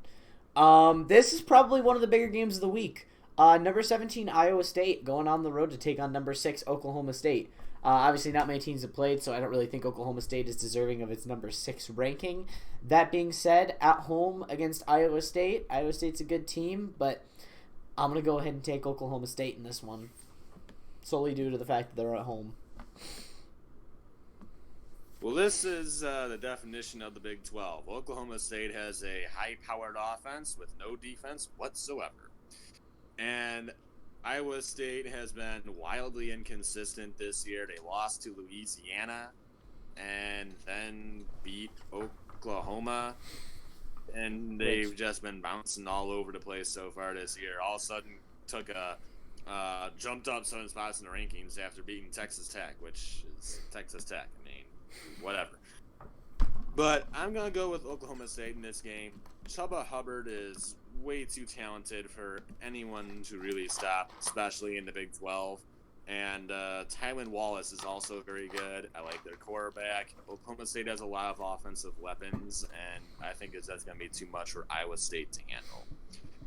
This is probably one of the bigger games of the week. Number 17 Iowa State going on the road to take on number 6 Oklahoma State. Obviously, not many teams have played, so I don't really think Oklahoma State is deserving of its number 6 ranking. That being said, at home against Iowa State, Iowa State's a good team, but I'm going to go ahead and take Oklahoma State in this one, solely due to the fact that they're at home. Well, this is the definition of the Big 12. Oklahoma State has a high-powered offense with no defense whatsoever. And Iowa State has been wildly inconsistent this year. They lost to Louisiana and then beat Oklahoma. And they've just been bouncing all over the place so far this year. All of a sudden jumped up 7 spots in the rankings after beating Texas Tech, which is Texas Tech. I mean, whatever. But I'm going to go with Oklahoma State in this game. Chuba Hubbard is way too talented for anyone to really stop, especially in the Big 12. And Tylan Wallace is also very good. I like their quarterback. Oklahoma State has a lot of offensive weapons, and I think that's going to be too much for Iowa State to handle.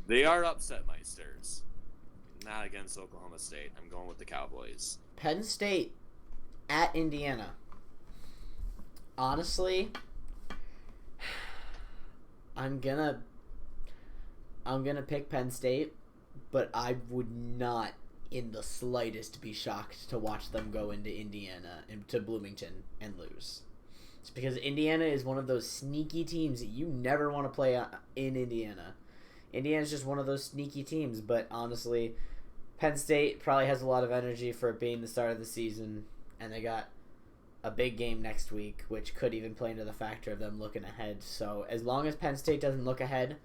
They are upset meisters. Not against Oklahoma State. I'm going with the Cowboys. Penn State at Indiana. Honestly, I'm gonna pick Penn State, but I would not in the slightest be shocked to watch them go into Indiana and to Bloomington and lose. It's because Indiana is one of those sneaky teams that you never want to play in Indiana. Indiana's just one of those sneaky teams, but honestly, Penn State probably has a lot of energy for it being the start of the season, and they got a big game next week, which could even play into the factor of them looking ahead. So as long as Penn State doesn't look ahead,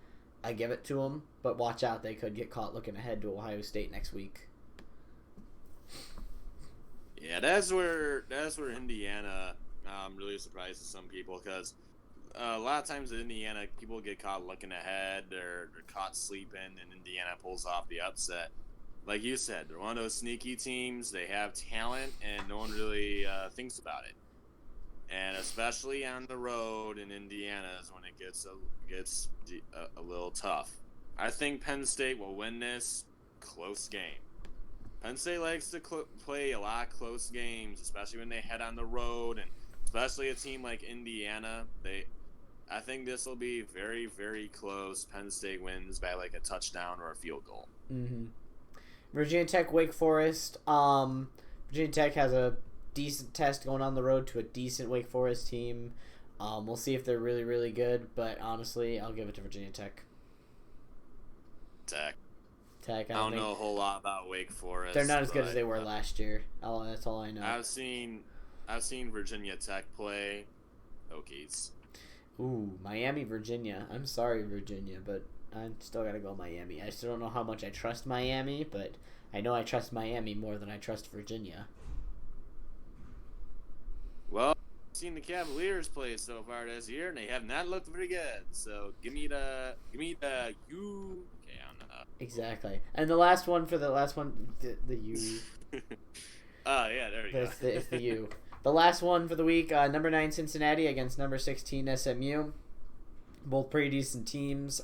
I give it to them, but watch out, they could get caught looking ahead to Ohio State next week. Yeah, that's where Indiana really surprises some people, because a lot of times in Indiana, people get caught looking ahead, they're caught sleeping, and Indiana pulls off the upset. Like you said, they're one of those sneaky teams. They have talent, and no one really thinks about it. And especially on the road in Indiana is when it gets a little tough. I think Penn State will win this close game. Penn State likes to play a lot of close games, especially when they head on the road, and especially a team like Indiana. I think this will be very, very close. Penn State wins by like a touchdown or a field goal. Mm-hmm. Virginia Tech, Wake Forest. Virginia Tech has a decent test going on the road to a decent Wake Forest team. We'll see if they're really, really good, but honestly, I'll give it to Virginia Tech. Tech. I don't know a whole lot about Wake Forest. They're not as good as they were last year. That's all I know. I've seen Virginia Tech play. Hokies. Ooh, Miami, Virginia. I'm sorry, Virginia, but I still gotta go Miami. I still don't know how much I trust Miami, but I know I trust Miami more than I trust Virginia. Well, I've seen the Cavaliers play so far this year, and they have not looked very good. So give me the U. Okay, I'm not. Exactly. And the last one for the last one, the U. Oh yeah, there you go. It's the U. The last one for the week, number 9 Cincinnati against number 16 SMU. Both pretty decent teams.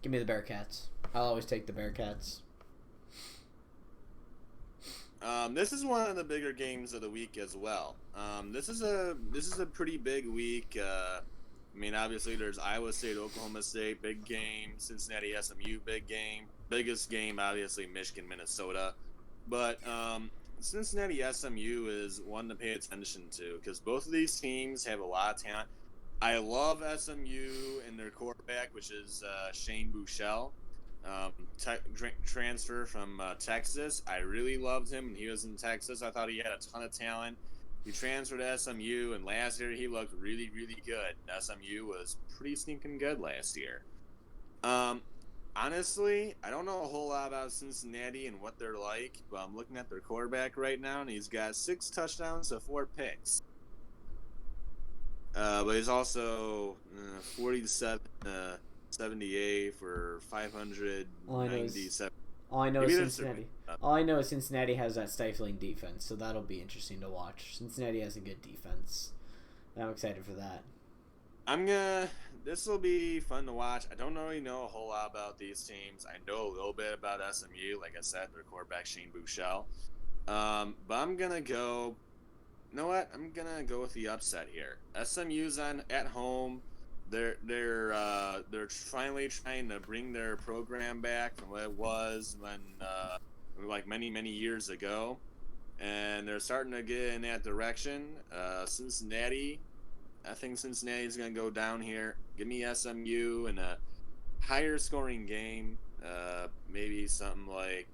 Give me the Bearcats. I'll always take the Bearcats. This is one of the bigger games of the week as well. This is a pretty big week. I mean, obviously, there's Iowa State, Oklahoma State, big game. Cincinnati, SMU, big game. Biggest game, obviously, Michigan, Minnesota. But Cincinnati, SMU is one to pay attention to because both of these teams have a lot of talent. I love SMU and their quarterback, which is Shane Buechele. Transfer from Texas. I really loved him when he was in Texas. I thought he had a ton of talent. He transferred to SMU, and last year he looked really, really good. SMU was pretty stinking good last year. Honestly, I don't know a whole lot about Cincinnati and what they're like, but I'm looking at their quarterback right now, and he's got 6 touchdowns to 4 picks. But he's also 47 78 for 597. All I know is Cincinnati. All I know is Cincinnati has that stifling defense, so that'll be interesting to watch. Cincinnati has a good defense. I'm excited for that. This will be fun to watch. I don't really know a whole lot about these teams. I know a little bit about SMU. Like I said, their quarterback Shane Buechele. But I'm gonna go. You know what? I'm gonna go with the upset here. SMU's at home. They're finally trying to bring their program back from what it was when like many years ago, and they're starting to get in that direction. Cincinnati, I think Cincinnati's gonna go down here. Give me SMU in a higher scoring game. Maybe something like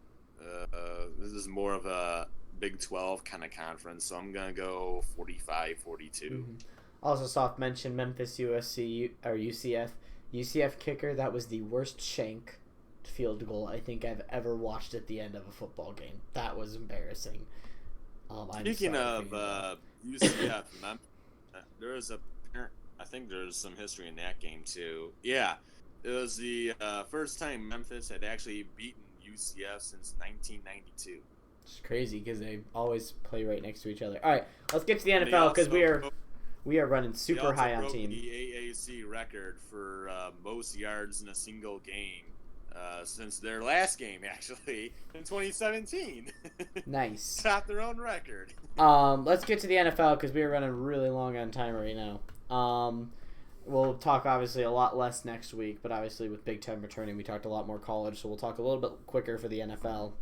this is more of a Big 12 kind of conference, so I'm gonna go 45-42. Mm-hmm. Also, soft mention Memphis, USC or UCF. UCF kicker, that was the worst shank field goal I think I've ever watched at the end of a football game. That was embarrassing. Speaking of UCF, I think there's some history in that game too. Yeah, it was the first time Memphis had actually beaten UCF since 1992. It's crazy because they always play right next to each other. All right, let's get to the NFL because we are running super high on team. The AAC record for most yards in a single game since their last game, actually, in 2017. Nice. Topped their own record. Let's get to the NFL because we are running really long on time right now. We'll talk obviously a lot less next week, but obviously with Big Ten returning, we talked a lot more college, so we'll talk a little bit quicker for the NFL.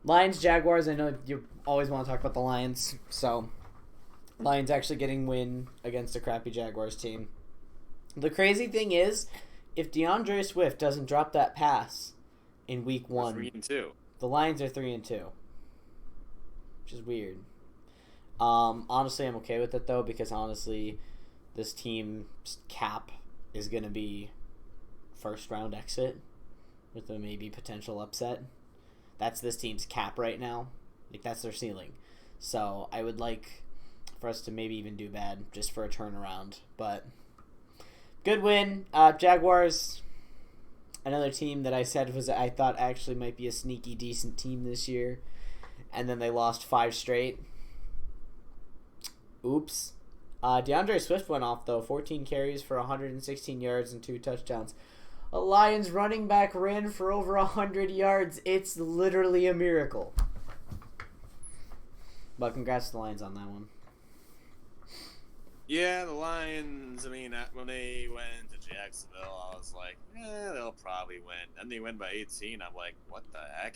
Lions, Jaguars, I know you always want to talk about the Lions, so Lions actually getting win against a crappy Jaguars team. The crazy thing is, if DeAndre Swift doesn't drop that pass in week 1, 3-2. The Lions are 3-2, which is weird. Honestly, I'm okay with it though because honestly, this team's cap is gonna be first round exit with a maybe potential upset. That's this team's cap right now. Like that's their ceiling. So I would like for us to maybe even do bad just for a turnaround. But good win. Jaguars, another team that I said I thought actually might be a sneaky decent team this year. And then they lost 5 straight. Oops. DeAndre Swift went off though. 14 carries for 116 yards and 2 touchdowns. A Lions running back ran for over 100 yards. It's literally a miracle. But congrats to the Lions on that one. Yeah, the Lions, I mean, when they went to Jacksonville, I was like, they'll probably win. And they win by 18. I'm like, what the heck?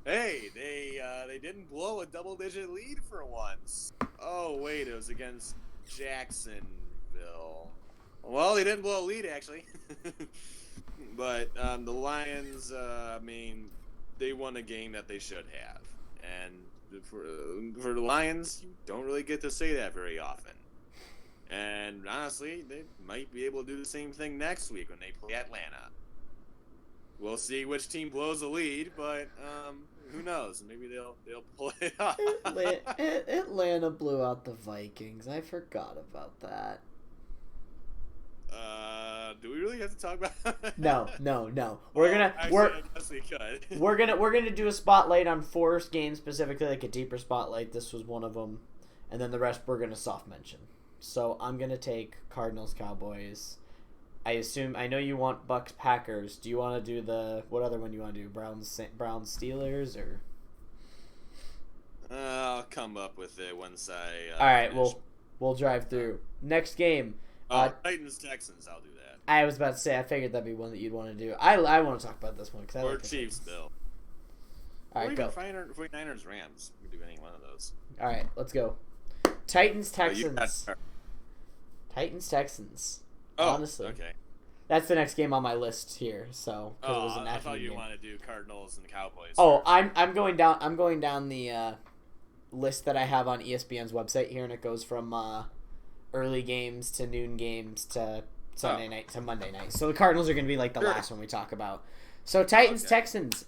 Hey, they didn't blow a double-digit lead for once. Oh, wait, it was against Jacksonville. Well, they didn't blow a lead, actually. But the Lions, I mean, they won a game that they should have. And for the Lions, you don't really get to say that very often. And honestly, they might be able to do the same thing next week when they play Atlanta. We'll see which team blows the lead, but who knows? Maybe they'll pull it off. Atlanta blew out the Vikings. I forgot about that. Do we really have to talk about that? No. I guess we could. We're gonna do a spotlight on 4 games specifically, like a deeper spotlight. This was one of them, and then the rest we're gonna soft mention. So I'm gonna take Cardinals Cowboys. I know you want Bucks Packers. Do you want to do what other one you want to do? Browns Steelers or? I'll come up with it once I. All right, we'll drive through next game. Titans Texans. I'll do that. I was about to say I figured that'd be one that you'd want to do. I want to talk about this one because I like Chiefs Bill. All right, go. 49ers Rams. We can do any one of those. All right, let's go. Titans Texans. Titans Texans. Oh, honestly, okay. That's the next game on my list here. So it was an I thought you game. wanted to do Cardinals and Cowboys. Oh, I'm going down. I'm going down the list that I have on ESPN's website here, and it goes from early games to noon games to Sunday night to Monday night. So the Cardinals are going to be like the last one we talk about. So Titans Texans.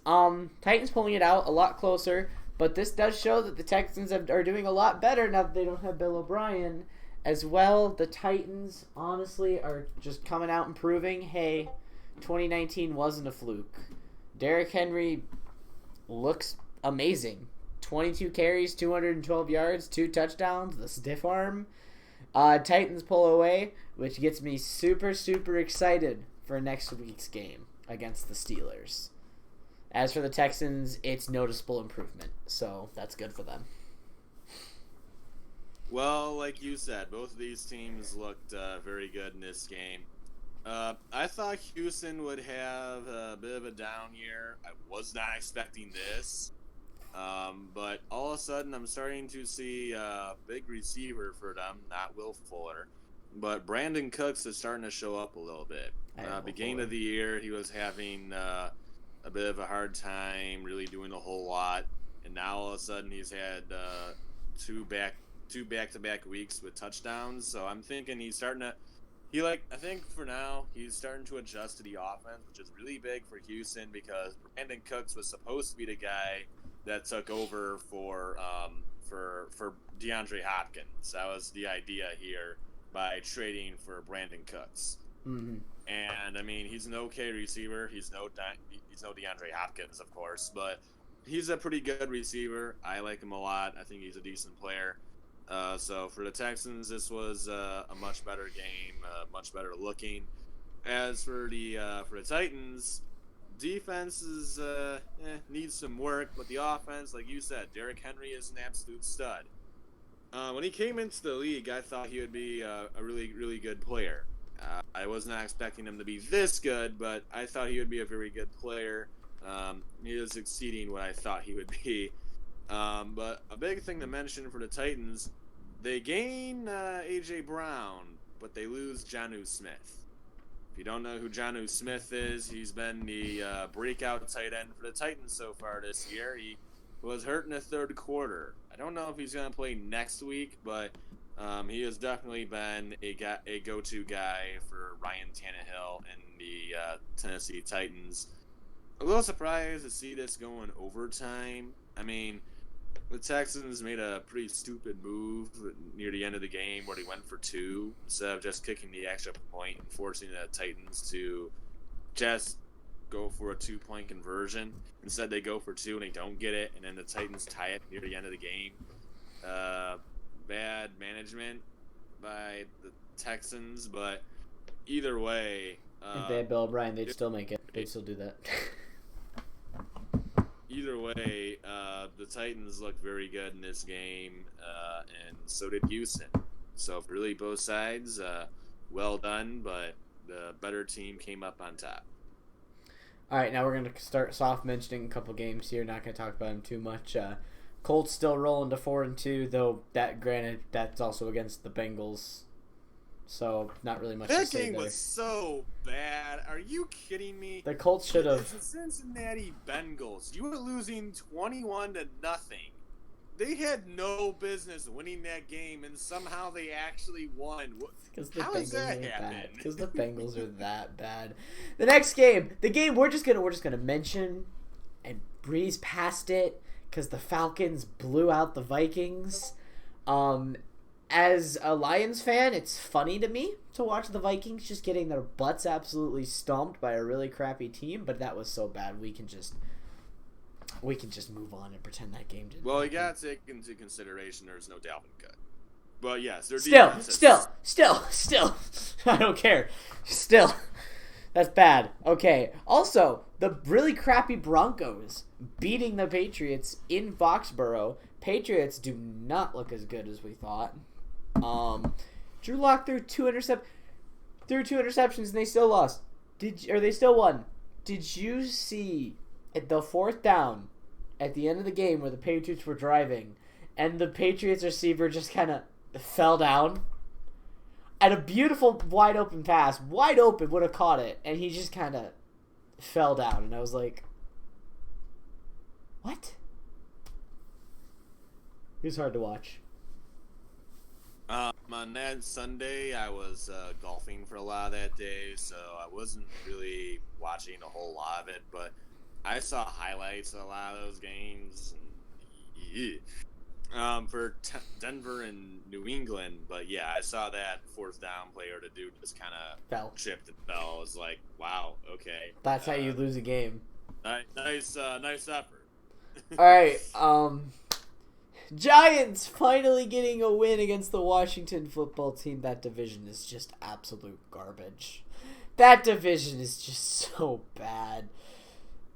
Titans pulling it out a lot closer, but this does show that the Texans are doing a lot better now that they don't have Bill O'Brien. As well, the Titans, honestly, are just coming out and proving, hey, 2019 wasn't a fluke. Derrick Henry looks amazing. 22 carries, 212 yards, 2 touchdowns, the stiff arm. Titans pull away, which gets me super, super excited for next week's game against the Steelers. As for the Texans, it's noticeable improvement, so that's good for them. Well, like you said, both of these teams looked very good in this game. I thought Houston would have a bit of a down year. I was not expecting this. But all of a sudden, I'm starting to see a big receiver for them, not Will Fuller. But Brandon Cooks is starting to show up a little bit. Beginning of the year, he was having a bit of a hard time, really doing a whole lot. And now all of a sudden, he's had two back-to-back weeks with touchdowns. So I'm thinking he's starting to I think for now he's starting to adjust to the offense, which is really big for Houston because Brandon Cooks was supposed to be the guy that took over for DeAndre Hopkins. That was the idea here by trading for Brandon Cooks. Mm-hmm. And I mean, he's an okay receiver. He's no DeAndre Hopkins, of course, but he's a pretty good receiver. I like him a lot. I think he's a decent player. So for the Texans, this was a much better game, much better looking. As for the Titans, defense needs some work, but the offense, like you said, Derrick Henry is an absolute stud. When he came into the league, I thought he would be a really, really good player. I was not expecting him to be this good, but I thought he would be a very good player. He is exceeding what I thought he would be. But a big thing to mention for the Titans, they gain A.J. Brown, but they lose Jonnu Smith. If you don't know who Jonnu Smith is, he's been the breakout tight end for the Titans so far this year. He was hurt in the third quarter. I don't know if he's going to play next week, but he has definitely been a go-to guy for Ryan Tannehill and the Tennessee Titans. A little surprised to see this going overtime. I mean, the Texans made a pretty stupid move near the end of the game where they went for 2 instead of just kicking the extra point and forcing the Titans to just go for a 2-point conversion. Instead, they go for 2 and they don't get it, and then the Titans tie it near the end of the game. Bad management by the Texans, but either way... if they had Bill O'Brien, they'd still make it. They'd still do that. Either way, the Titans looked very good in this game, and so did Houston. So really both sides, well done, but the better team came up on top. All right, now we're going to start soft mentioning a couple games here. Not going to talk about them too much. Colts still rolling to 4-2, though that's also against the Bengals. So not really much to say there. That game was so bad. Are you kidding me? The Colts should have. It's the Cincinnati Bengals. You were losing 21-0. They had no business winning that game, and somehow they actually won. Because the How does Bengals that are happen? bad. Because the Bengals are that bad. The next game, the game we're just gonna mention and breeze past it because the Falcons blew out the Vikings. As a Lions fan, it's funny to me to watch the Vikings just getting their butts absolutely stomped by a really crappy team. But that was so bad, we can just move on and pretend that game didn't. Well, you got to take into consideration there's no Dalvin Cook. But yes, their Still. I don't care. Still. That's bad. Okay. Also, the really crappy Broncos beating the Patriots in Foxborough. Patriots do not look as good as we thought. Drew Lock threw two interceptions and they still lost. They still won. Did you see at the fourth down at the end of the game where the Patriots were driving and the Patriots receiver just kind of fell down? At a beautiful wide open pass, wide open, would have caught it, and he just kind of fell down, and I was like, what? It was hard to watch. On that Sunday, I was golfing for a lot of that day, so I wasn't really watching a whole lot of it, but I saw highlights of a lot of those games. And, for Denver and New England, but yeah, I saw that fourth down play where the dude just kind of chipped and fell. I was like, wow, okay. That's how you lose a game. Nice effort. All right, Giants finally getting a win against the Washington football team. That division is just absolute garbage. That division is just so bad.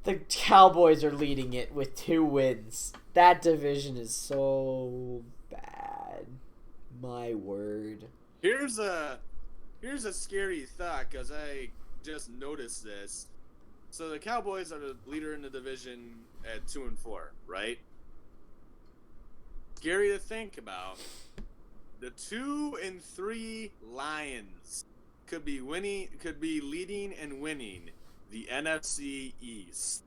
The Cowboys are leading it with 2 wins. That division is so bad. My word. Here's a scary thought, because I just noticed this. So the Cowboys are the leader in the division at 2-4, right? Scary to think about. The 2 and 3 Lions could be leading and winning the NFC East.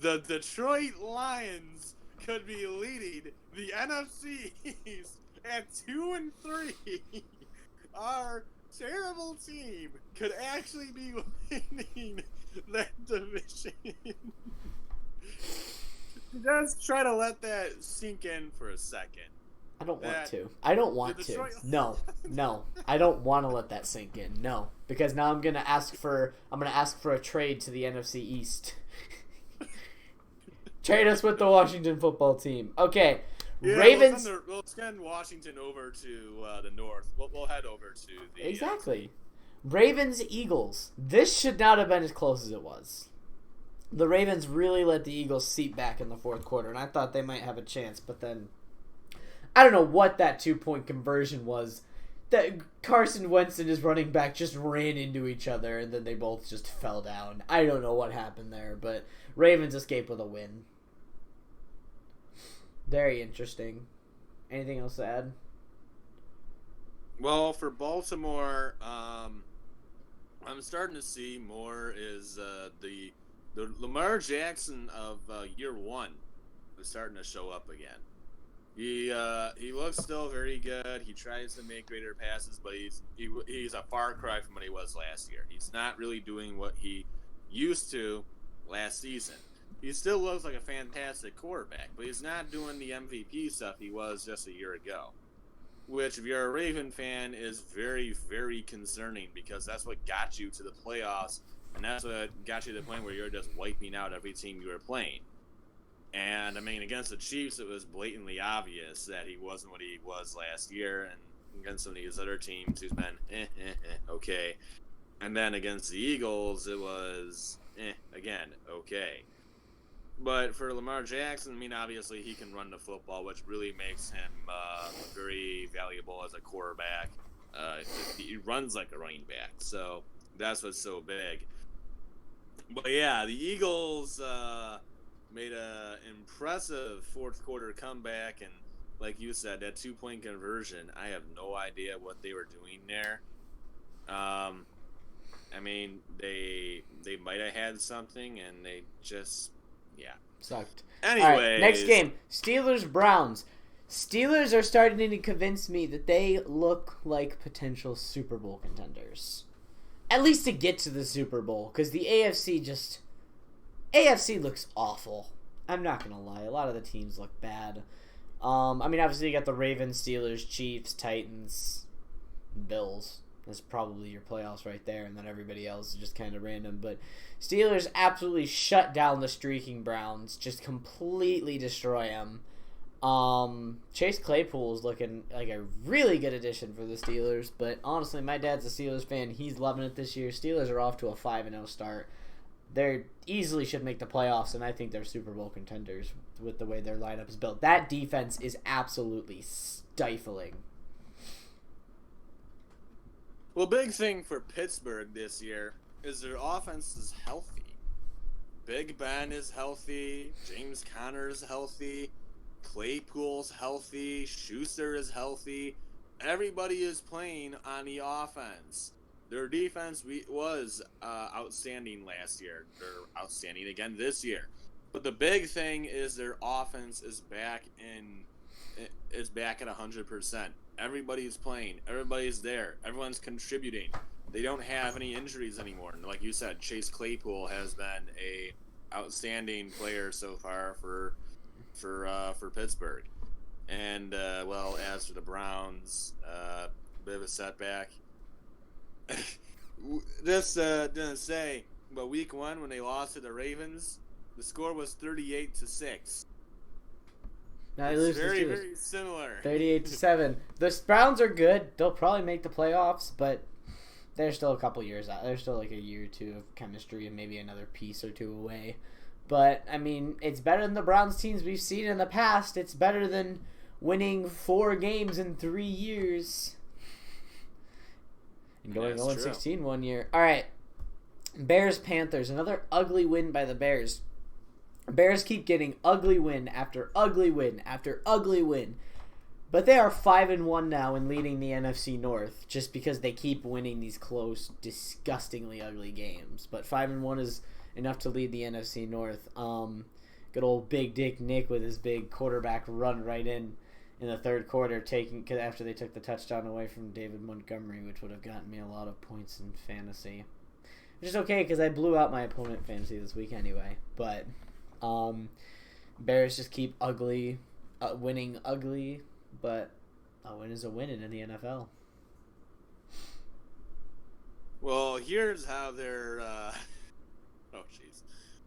The Detroit Lions could be leading the NFC East at 2 and 3. Our terrible team could actually be winning that division. Just try to let that sink in for a second. I don't want to. I don't want to. No. I don't want to let that sink in. No, because now I'm gonna ask for a trade to the NFC East. Trade us with the Washington football team. Okay, yeah, Ravens. We'll send Washington over to the north. We'll head over to the exactly. Ravens Eagles. This should not have been as close as it was. The Ravens really let the Eagles seat back in the fourth quarter, and I thought they might have a chance, but then I don't know what that 2-point conversion was. That Carson Wentz and his running back just ran into each other, and then they both just fell down. I don't know what happened there, but Ravens escape with a win. Very interesting. Anything else to add? Well, for Baltimore, I'm starting to see more is the Lamar Jackson of year one is starting to show up again. He looks still very good. He tries to make greater passes, but he's a far cry from what he was last year. He's not really doing what he used to last season. He still looks like a fantastic quarterback, but he's not doing the MVP stuff he was just a year ago. Which, if you're a Raven fan, is very, very concerning, because that's what got you to the playoffs, and that's what got you to the point where you're just wiping out every team you were playing. And, I mean, against the Chiefs, it was blatantly obvious that he wasn't what he was last year, and against some of these other teams, he's been okay. And then against the Eagles, it was again, okay. But for Lamar Jackson, I mean, obviously he can run the football, which really makes him very valuable as a quarterback. He runs like a running back, so that's what's so big. But yeah, the Eagles made an impressive fourth quarter comeback, and like you said, that 2-point conversion, I have no idea what they were doing there. I mean, they might have had something, and they just Yeah. Sucked. Anyways. All right, next game. Steelers-Browns. Steelers are starting to convince me that they look like potential Super Bowl contenders. At least to get to the Super Bowl, because the AFC looks awful. I'm not going to lie. A lot of the teams look bad. Obviously you got the Ravens, Steelers, Chiefs, Titans, Bills. That's probably your playoffs right there, and then everybody else is just kind of random. But Steelers absolutely shut down the streaking Browns, just completely destroy them. Chase Claypool is looking like a really good addition for the Steelers, but honestly, my dad's a Steelers fan. He's loving it this year. Steelers are off to a 5-0 start. They easily should make the playoffs, and I think they're Super Bowl contenders with the way their lineup is built. That defense is absolutely stifling. Well, big thing for Pittsburgh this year is their offense is healthy. Big Ben is healthy. James Conner is healthy. Claypool's healthy. Schuster is healthy. Everybody is playing on the offense. Their defense was outstanding last year. They're outstanding again this year. But the big thing is their offense is back at 100%. Everybody's playing. Everybody's there. Everyone's contributing. They don't have any injuries anymore. And like you said, Chase Claypool has been a outstanding player so far for Pittsburgh. And as for the Browns, bit of a setback. This didn't say, but week 1 when they lost to the Ravens, the score was 38-6. Now they it's lose very, to very similar. 38-7. The Browns are good. They'll probably make the playoffs, but they're still a couple years out. They're still like a year or two of chemistry and maybe another piece or two away. But, it's better than the Browns teams we've seen in the past. It's better than winning 4 games in 3 years. And going 0-16 one year. All right. Bears-Panthers. Another ugly win by the Bears. Bears keep getting ugly win after ugly win after ugly win. But they are 5-1 now and leading the NFC North just because they keep winning these close, disgustingly ugly games. But 5-1 is enough to lead the NFC North. Good old Big Dick Nick with his big quarterback run right in the third quarter, after they took the touchdown away from David Montgomery, which would have gotten me a lot of points in fantasy. Which is okay because I blew out my opponent fantasy this week anyway. But Bears just keep winning ugly, but a win is a win in the NFL. Well, here's how their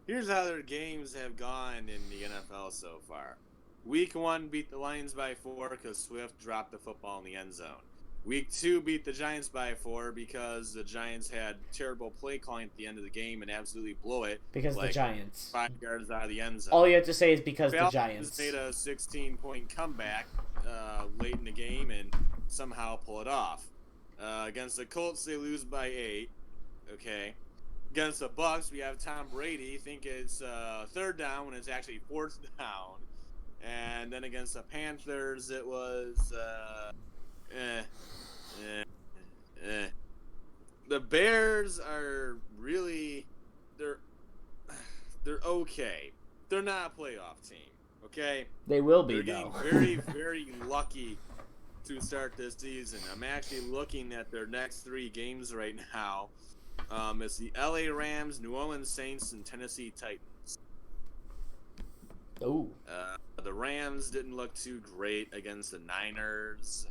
here's how their games have gone in the NFL so far. Week 1 beat the Lions by 4 because Swift dropped the football in the end zone. Week 2 beat the Giants by 4 because the Giants had terrible play calling at the end of the game and absolutely blew it. Because the Giants. 5 yards out of the end zone. All you have to say is because Falcons the Giants made a 16-point comeback late in the game and somehow pull it off. Against the Colts, they lose by 8. Okay. Against the Bucs, we have Tom Brady think it's 3rd down when it's actually 4th down. And then against the Panthers, it was The Bears are really they're okay. They're not a playoff team, okay? They will be, They're though. getting very, very lucky to start this season. I'm actually looking at their next 3 games right now. It's the LA Rams, New Orleans Saints, and Tennessee Titans. Oh. The Rams didn't look too great against the Niners,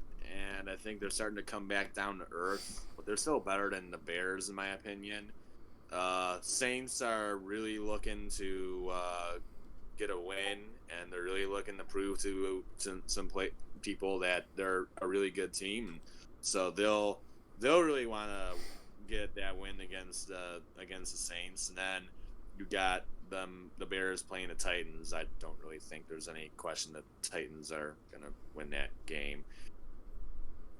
and I think they're starting to come back down to earth. But they're still better than the Bears, in my opinion. Saints are really looking to get a win, and they're really looking to prove to some people that they're a really good team. So they'll really want to get that win against the Saints, and then you got the Bears playing the Titans. I don't really think there's any question that the Titans are going to win that game.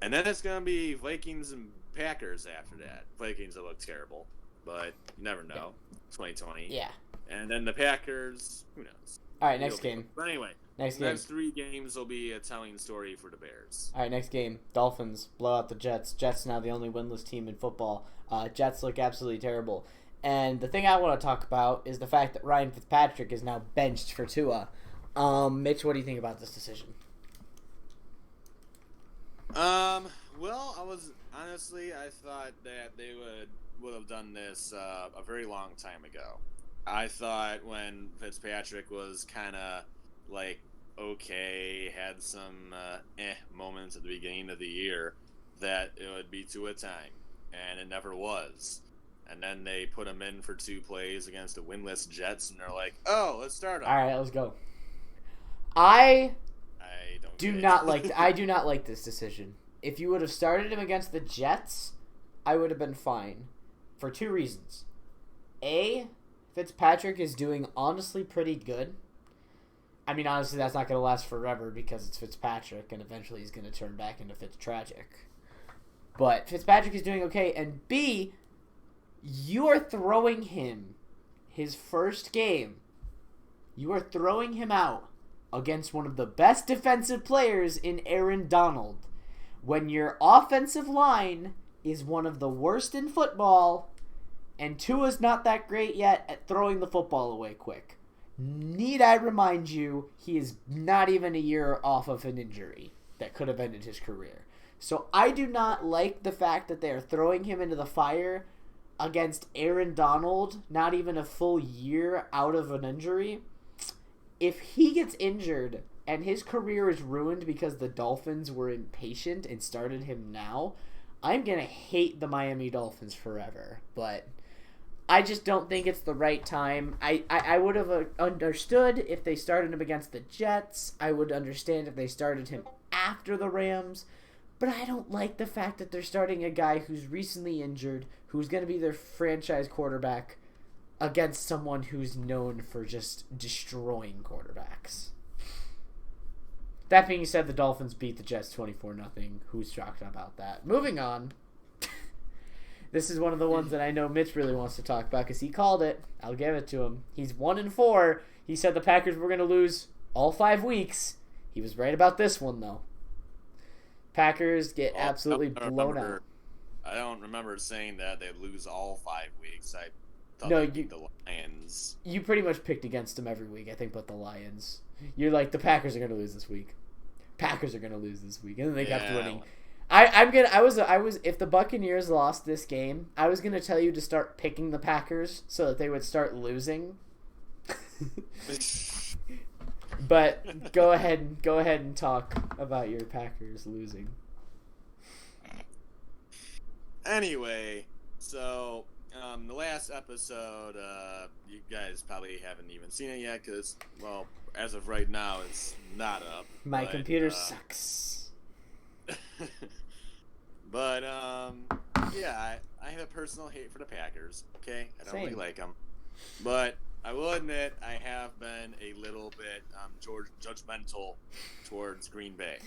And then it's going to be Vikings and Packers after that. Vikings will look terrible, but you never know. 2020. Yeah. And then the Packers, who knows? All right, next game. But anyway, next next 3 games will be a telling story for the Bears. All right, next game. Dolphins blow out the Jets. Jets now the only winless team in football. Jets look absolutely terrible. And the thing I want to talk about is the fact that Ryan Fitzpatrick is now benched for Tua. Mitch, what do you think about this decision? Well, I thought that they would have done this a very long time ago. I thought when Fitzpatrick was kind of like okay, had some moments at the beginning of the year, that it would be Tua time, and it never was. And then they put him in for 2 plays against the winless Jets, and they're like, "Oh, let's start him." All right, let's go. I do not like this decision. If you would have started him against the Jets, I would have been fine for 2 reasons. A, Fitzpatrick is doing honestly pretty good. I mean, honestly, that's not going to last forever because it's Fitzpatrick, and eventually he's going to turn back into Fitztragic. But Fitzpatrick is doing okay. And B, you are throwing him his first game. You are throwing him out against one of the best defensive players in Aaron Donald when your offensive line is one of the worst in football and Tua's not that great yet at throwing the football away quick. Need I remind you, he is not even a year off of an injury that could have ended his career. So I do not like the fact that they are throwing him into the fire against Aaron Donald, not even a full year out of an injury. If he gets injured and his career is ruined because the Dolphins were impatient and started him now, I'm going to hate the Miami Dolphins forever. But I just don't think it's the right time. I would have understood if they started him against the Jets. I would understand if they started him after the Rams. But I don't like the fact that they're starting a guy who's recently injured, who's going to be their franchise quarterback, against someone who's known for just destroying quarterbacks. That being said, the Dolphins beat the Jets 24-0. Who's shocked about that? Moving on. This is one of the ones that I know Mitch really wants to talk about because he called it. I'll give it to him. He's 1-4. He said the Packers were going to lose all 5 weeks. He was right about this one, though. Packers get absolutely blown out. I don't remember saying that they'd lose all 5 weeks. I thought No, they'd beat the Lions. You pretty much picked against them every week, I think, but the Lions. You're like, the Packers are going to lose this week. Packers are going to lose this week. And then they kept winning. If the Buccaneers lost this game, I was going to tell you to start picking the Packers so that they would start losing. But go ahead and talk about your Packers losing. Anyway, so the last episode, you guys probably haven't even seen it yet because, well, as of right now, it's not up. My computer sucks. But yeah, I have a personal hate for the Packers. Okay, I don't really like them, but I will admit I have been a little bit judgmental towards Green Bay,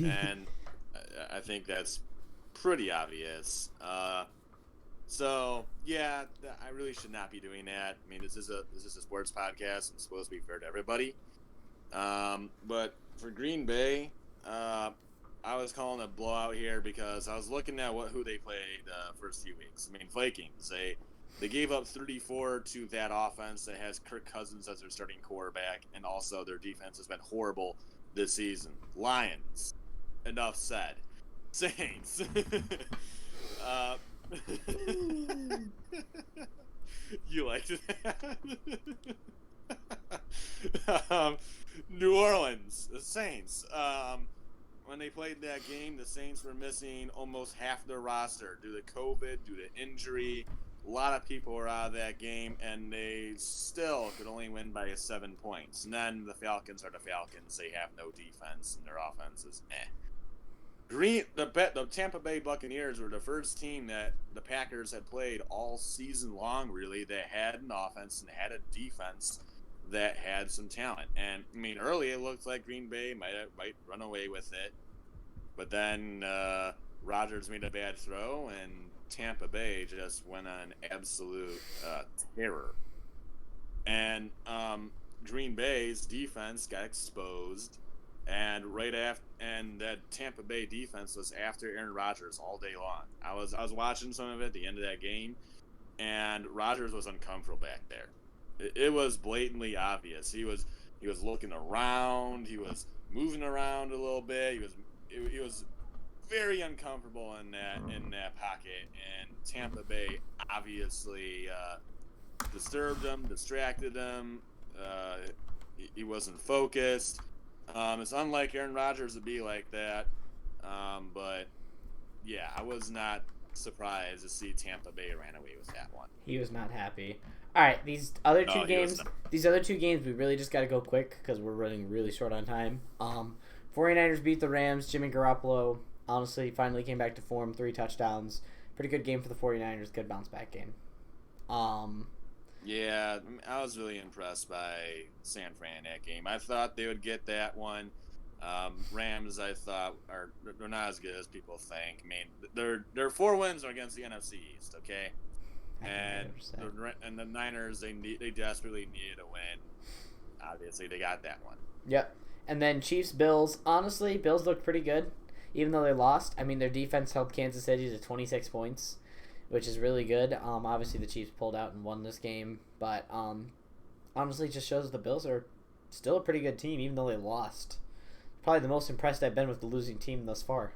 and I think that's pretty obvious. So yeah, I really should not be doing that. I mean, this is a sports podcast. I'm supposed to be fair to everybody. But for Green Bay, I was calling a blowout here because I was looking at who they played first few weeks. I mean, Vikings. They gave up 34 to that offense that has Kirk Cousins as their starting quarterback, and also their defense has been horrible this season. Lions. Enough said. Saints. You liked that? New Orleans. The Saints. When they played that game, the Saints were missing almost half their roster due to COVID, due to injury. A lot of people were out of that game, and they still could only win by 7 points. And then the Falcons are the Falcons. They have no defense, and their offense is The Tampa Bay Buccaneers were the first team that the Packers had played all season long, really, that had an offense and had a defense that had some talent. And, I mean, early it looked like Green Bay might run away with it. But then Rodgers made a bad throw, and Tampa Bay just went on absolute terror. And Green Bay's defense got exposed, and that Tampa Bay defense was after Aaron Rodgers all day long. I was watching some of it at the end of that game, and Rodgers was uncomfortable back there. It was blatantly obvious. He was looking around. He was moving around a little bit. He was very uncomfortable in that pocket, and Tampa Bay obviously disturbed him, distracted him. He wasn't focused. It's unlike Aaron Rodgers to be like that, but yeah, I was not surprised to see Tampa Bay ran away with that one. He was not happy. All right, these other two games, we really just got to go quick because we're running really short on time. 49ers beat the Rams. Jimmy Garoppolo, honestly, finally came back to form, 3 touchdowns. Pretty good game for the 49ers, good bounce back game. Yeah, I was really impressed by San Fran in that game. I thought they would get that one. Rams, I thought, they're not as good as people think. I mean, their 4 wins are against the NFC East, okay? And the Niners, they desperately needed a win. Obviously, they got that one. Yep. And then Chiefs, Bills. Honestly, Bills looked pretty good, even though they lost. I mean, their defense held Kansas City to 26 points, which is really good. Obviously, the Chiefs pulled out and won this game, but honestly, just shows the Bills are still a pretty good team, even though they lost. Probably the most impressed I've been with the losing team thus far.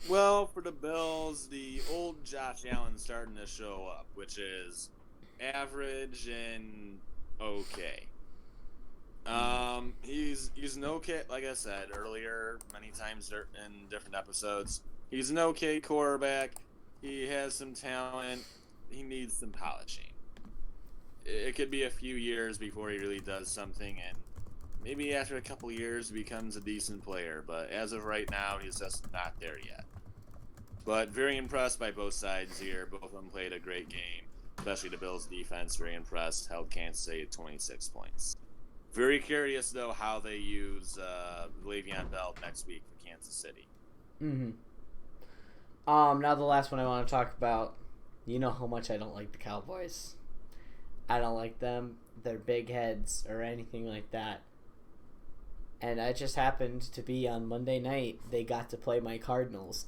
Well, for the Bills, the old Josh Allen starting to show up, which is average and okay. He's an okay, like I said earlier, many times in different episodes. He's an okay quarterback. He has some talent. He needs some polishing. It could be a few years before he really does something, and maybe after a couple years he becomes a decent player. But as of right now, he's just not there yet. But very impressed by both sides here. Both of them played a great game, especially the Bills' defense. Very impressed. Held Kansas City at 26 points. Very curious, though, how they use Le'Veon Bell next week for Kansas City. Mm-hmm. Now the last one I want to talk about. You know how much I don't like the Cowboys. I don't like them, their big heads, or anything like that. And it just happened to be on Monday night, they got to play my Cardinals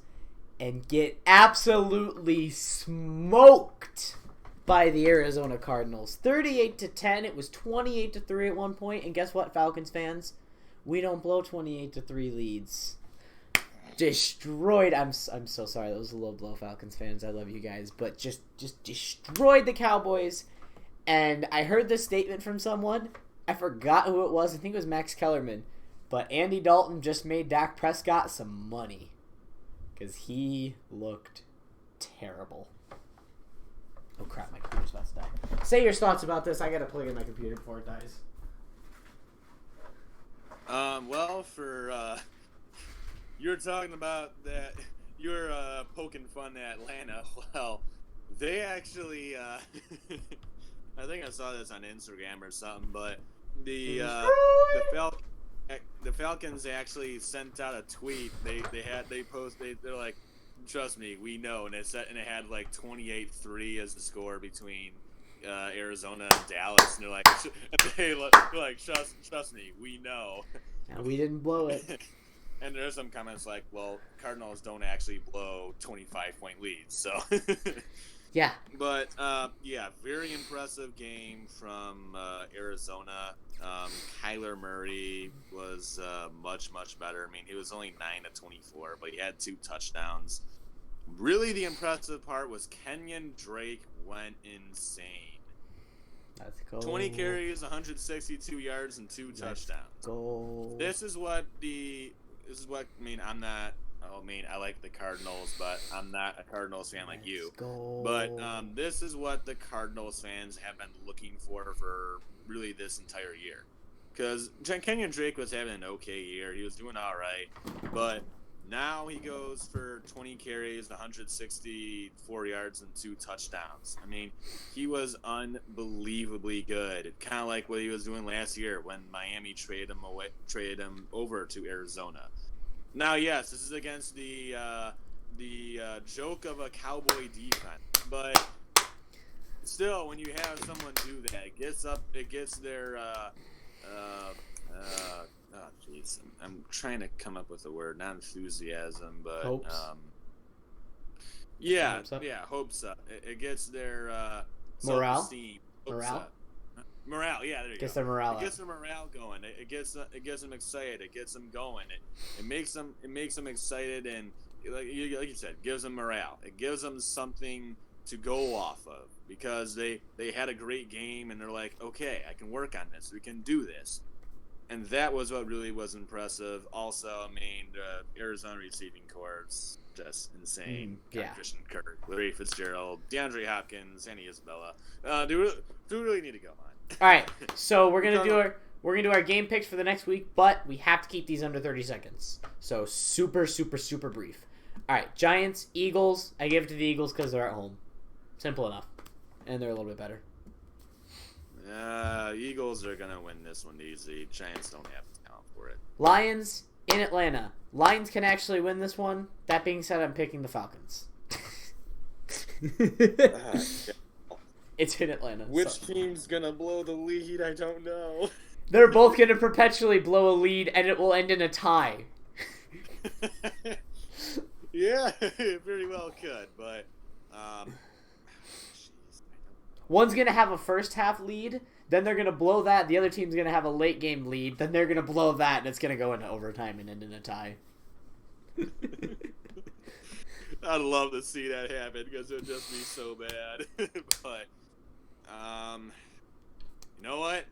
and get absolutely smoked by the Arizona Cardinals. 38-10. It was 28-3 at one point. And guess what, Falcons fans? We don't blow 28-3 leads. Destroyed. I'm so sorry. That was a low blow, Falcons fans. I love you guys, but just destroyed the Cowboys. And I heard this statement from someone. I forgot who it was. I think it was Max Kellerman. But Andy Dalton just made Dak Prescott some money because he looked terrible. Oh crap! My computer's about to die. Say your thoughts about this. I gotta plug in my computer before it dies. Well, you're talking about that. You're poking fun at Atlanta. Well, they actually. I think I saw this on Instagram or something, but the Falcons actually sent out a tweet. They're like, trust me, we know, and it had like 28-3 as the score between Arizona and Dallas, and they're like, trust me, we know. And we didn't blow it. And there's some comments like, well, Cardinals don't actually blow 25-point leads, so. Yeah. But, very impressive game from Arizona. Kyler Murray was much, much better. I mean, he was only 9-24, but he had 2 touchdowns. Really, the impressive part was Kenyon Drake went insane. Let's go. 20 carries, 162 yards, and 2 touchdowns. Go. This is what I mean, I like the Cardinals, but I'm not a Cardinals fan like you. Go. But this is what the Cardinals fans have been looking for really this entire year. Because Kenyon Drake was having an okay year. He was doing all right. But now he goes for 20 carries, 164 yards, and 2 touchdowns. I mean, he was unbelievably good. Kind of like what he was doing last year when Miami traded him over to Arizona. Now, yes, this is against the joke of a Cowboy defense, but still, when you have someone do that, it gets their jeez, I'm trying to come up with a word, not enthusiasm, but hopes. Yeah, Hopes up. hopes up. It gets their Morale? self-esteem. Morale? Up. Morale, yeah, there you Gets go. their morale It gets up. their morale going. It gets them excited. It gets them going. It makes them excited, and like you said, gives them morale. It gives them something to go off of because they had a great game and they're like, okay, I can work on this. We can do this. And that was what really was impressive. Also, I mean, the Arizona receiving corps just insane. Yeah. Christian Kirk, Larry Fitzgerald, DeAndre Hopkins, Annie Isabella. Do really need to go on. All right, so we're gonna do our game picks for the next week, but we have to keep these under 30 seconds. So super brief. All right, Giants, Eagles. I give it to the Eagles because they're at home. Simple enough, and they're a little bit better. Eagles are gonna win this one easy. Giants don't have the talent for it. Lions in Atlanta. Lions can actually win this one. That being said, I'm picking the Falcons. It's in Atlanta. Which team's gonna blow the lead? I don't know. They're both gonna perpetually blow a lead, and it will end in a tie. Yeah, it very well could, but one's gonna have a first half lead, then they're gonna blow that. The other team's gonna have a late game lead, then they're gonna blow that, and it's gonna go into overtime and end in a tie. I'd love to see that happen because it would just be so bad. But you know what?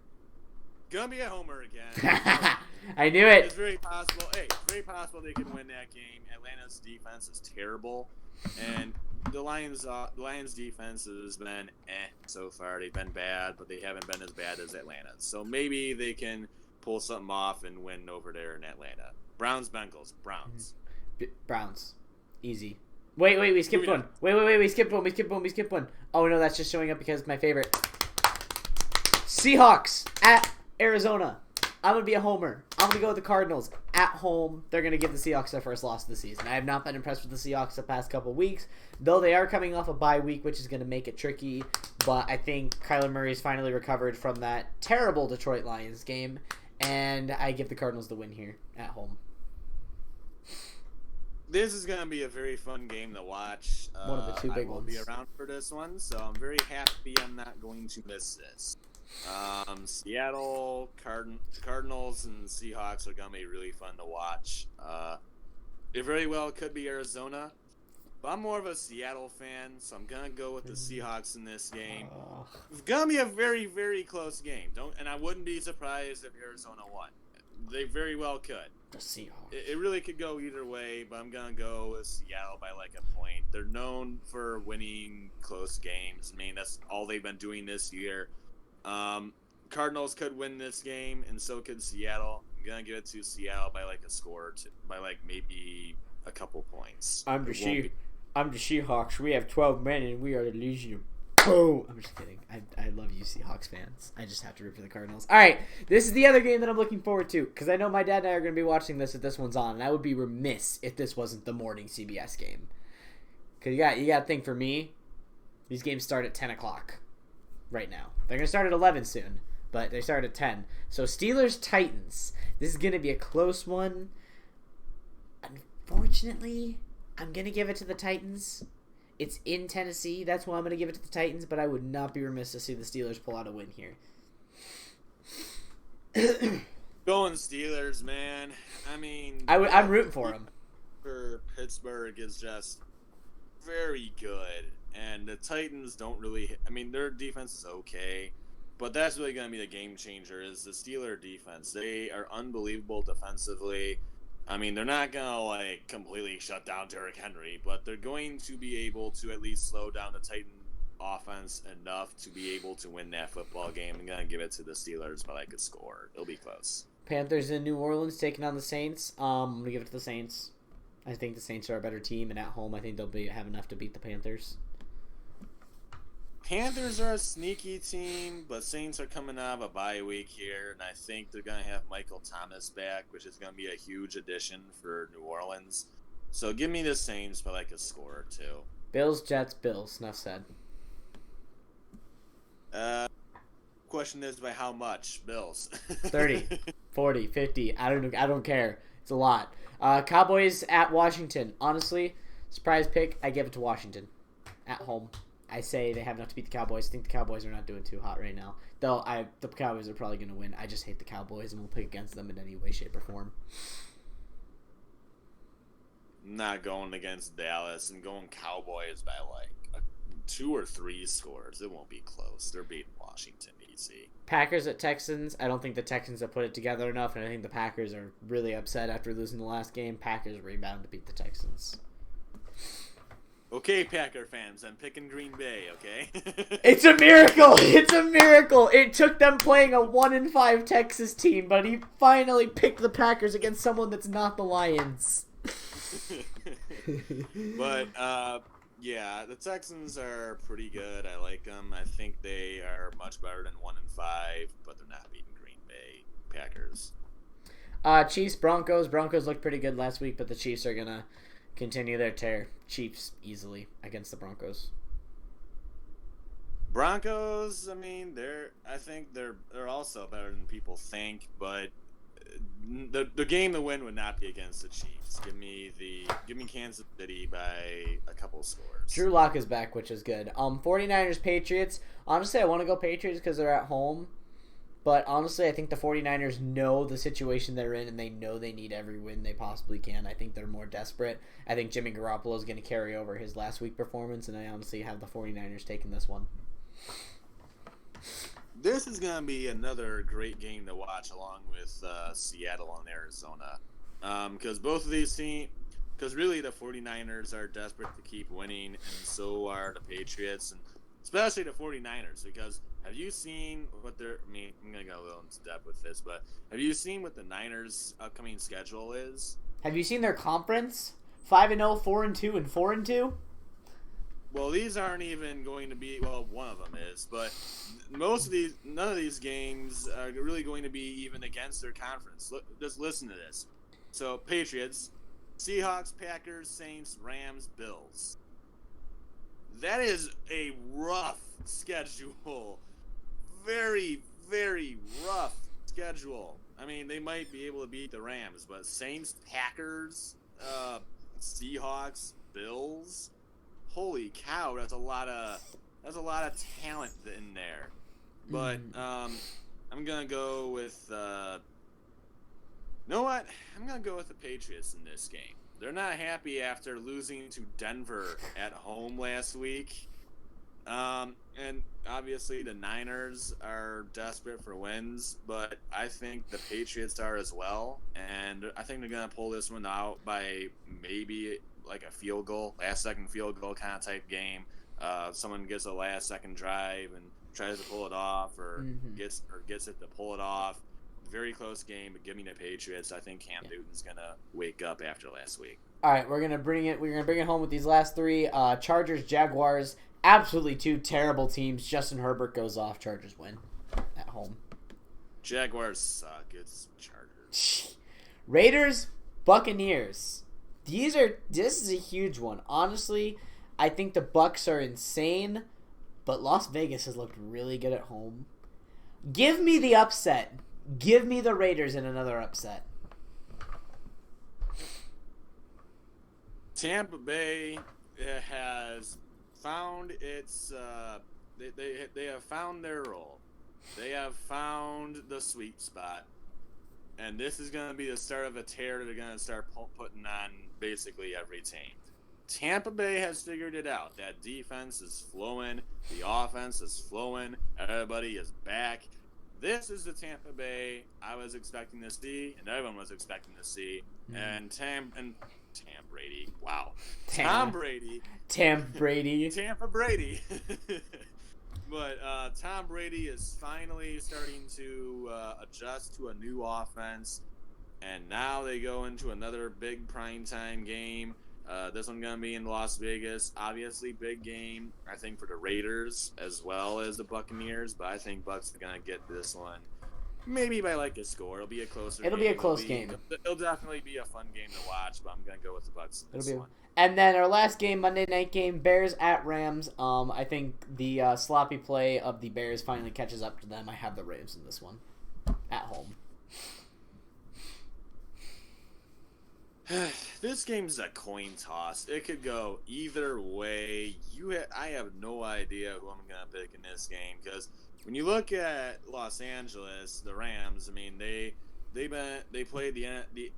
Gonna be a homer again. I knew it. It's very possible. Hey, it's very possible they can win that game. Atlanta's defense is terrible, and the Lions' defense has been so far. They've been bad, but they haven't been as bad as Atlanta's. So maybe they can pull something off and win over there in Atlanta. Browns, Bengals, Browns. Browns, easy. Wait, we skipped one. Wait, we skipped one. Oh no, that's just showing up because it's my favorite. Seahawks at Arizona. I'm going to be a homer. I'm going to go with the Cardinals. At home, they're going to give the Seahawks their first loss of the season. I have not been impressed with the Seahawks the past couple weeks, though they are coming off a bye week, which is going to make it tricky. But I think Kyler Murray's finally recovered from that terrible Detroit Lions game, and I give the Cardinals the win here at home. This is going to be a very fun game to watch. One of the two big ones. I will be around for this one, so I'm very happy I'm not going to miss this. Seattle, Cardinals, and Seahawks are going to be really fun to watch. It very well could be Arizona, but I'm more of a Seattle fan, so I'm going to go with the Seahawks in this game. It's going to be a very, very close game. And I wouldn't be surprised if Arizona won. They very well could. The Seahawks. It really could go either way, but I'm going to go with Seattle by like a point. They're known for winning close games. I mean, that's all they've been doing this year. Cardinals could win this game, and so could Seattle. I'm going to give it to Seattle by like a score, by like maybe a couple points. I'm the Seahawks. We have 12 men, and we are the Legion. Oh, I'm just kidding. I love you Seahawks fans. I just have to root for the Cardinals. All right, this is the other game that I'm looking forward to because I know my dad and I are going to be watching this if this one's on, and I would be remiss if this wasn't the morning CBS game. Because you got to think for me, these games start at 10 o'clock right now. They're going to start at 11 soon, but they start at 10. So Steelers-Titans. This is going to be a close one. Unfortunately, I'm going to give it to the Titans. It's in Tennessee. That's why I'm going to give it to the Titans, but I would not be remiss to see the Steelers pull out a win here. Going Steelers, man. I mean, I'm rooting for them. For Pittsburgh is just very good, and the Titans don't really. I mean, their defense is okay, but that's really going to be the game changer. Is the Steeler defense? They are unbelievable defensively. I mean, they're not going to, like, completely shut down Derrick Henry, but they're going to be able to at least slow down the Titan offense enough to be able to win that football game. I'm going to give it to the Steelers by, like, a score. It'll be close. Panthers in New Orleans taking on the Saints. I'm going to give it to the Saints. I think the Saints are a better team, and at home I think they'll have enough to beat the Panthers. Panthers are a sneaky team, but Saints are coming out of a bye week here, and I think they're going to have Michael Thomas back, which is going to be a huge addition for New Orleans. So give me the Saints by like a score or two. Bills, Jets, Bills. Enough said. Question is by how much? Bills. 30, 40, 50. I don't care. It's a lot. Cowboys at Washington. Honestly, Surprise pick, I give it to Washington at home. I say they have enough to beat the Cowboys. I think the Cowboys are not doing too hot right now. Though the Cowboys are probably going to win. I just hate the Cowboys and will pick against them in any way, shape, or form. Not going against Dallas and going Cowboys by like 2 or 3 scores. It won't be close. They're beating Washington, D.C. Packers at Texans. I don't think the Texans have put it together enough, and I think the Packers are really upset after losing the last game. Packers rebound to beat the Texans. Okay, Packer fans, I'm picking Green Bay, okay? It's a miracle! It's a miracle! It took them playing a 1-5 Texas team, but he finally picked the Packers against someone that's not the Lions. But, yeah, the Texans are pretty good. I like them. I think they are much better than 1-5, but they're not beating Green Bay Packers. Chiefs, Broncos. Broncos looked pretty good last week, but the Chiefs are going to continue their tear. Chiefs easily against the Broncos. Broncos, I mean, I think they're also better than people think, but the game to win would not be against the Chiefs. Give me Kansas City by a couple of scores. Drew Lock is back, which is good. 49ers, Patriots. Honestly, I want to go Patriots because they're at home. But honestly, I think the 49ers know the situation they're in, and they know they need every win they possibly can. I think they're more desperate. I think Jimmy Garoppolo is going to carry over his last week performance, and I honestly have the 49ers taking this one. This is going to be another great game to watch along with Seattle and Arizona. Because both of these teams, because really the 49ers are desperate to keep winning, and so are the Patriots, and especially the 49ers, because have you seen what I'm going to go a little into depth with this, but have you seen what the Niners' upcoming schedule is? Have you seen their conference? 5-0, 4-2, and 4-2? Well, these aren't even going to be, well, one of them is, but none of these games are really going to be even against their conference. Just listen to this. So, Patriots, Seahawks, Packers, Saints, Rams, Bills. That is a rough schedule. Very, very rough schedule. I mean, they might be able to beat the Rams, but Saints, Packers, Seahawks, Bills. Holy cow, that's a lot of talent in there. But I'm gonna go with you know what? I'm gonna go with the Patriots in this game. They're not happy after losing to Denver at home last week. And obviously the Niners are desperate for wins, but I think the Patriots are as well. And I think they're going to pull this one out by maybe like a field goal, last-second field goal kind of type game. Someone gets a last-second drive and tries to pull it off or gets it to pull it off. Very close game, but give me the Patriots. I think Cam Newton's going to wake up after last week. All right, we're going to bring it home with these last three. Chargers, Jaguars. Absolutely two terrible teams. Justin Herbert goes off. Chargers win at home. Jaguars suck. It's Chargers. Raiders, Buccaneers. This is a huge one. Honestly, I think the Bucs are insane, but Las Vegas has looked really good at home. Give me the upset. Give me the Raiders in another upset. Tampa Bay has found its they have found their role. They have found the sweet spot, and this is going to be the start of a tear that they're going to start putting on basically every team. Tampa Bay has figured it out. That defense is flowing, the offense is flowing, everybody is back. This is the Tampa Bay I was expecting to see, and everyone was expecting to see. And Tom Brady. Wow. Tom Brady. Tampa Brady. But Tom Brady is finally starting to adjust to a new offense. And now they go into another big primetime game. This one's going to be in Las Vegas. Obviously, big game, I think, for the Raiders as well as the Buccaneers. But I think Bucs are going to get this one. Maybe by like a score. It'll be a closer game. It'll be a close game. It'll definitely be a fun game to watch, but I'm going to go with the Bucs in this one. And then our last game, Monday night game, Bears at Rams. I think the sloppy play of the Bears finally catches up to them. I have the Rams in this one at home. This game's a coin toss. It could go either way. I have no idea who I'm gonna pick in this game because when you look at Los Angeles, the Rams. I mean, they played the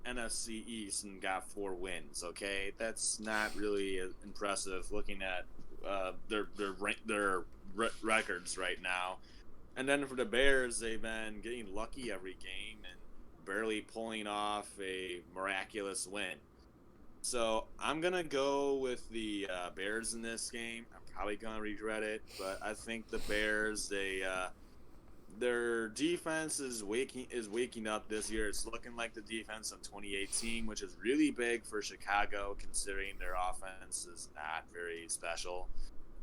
NFC East and got 4 wins. Okay, that's not really impressive looking at their records right now. And then for the Bears, they've been getting lucky every game and barely pulling off a miraculous win. So I'm going to go with the Bears in this game. I'm probably going to regret it, but I think the Bears, their defense is waking up this year. It's looking like the defense of 2018, which is really big for Chicago considering their offense is not very special.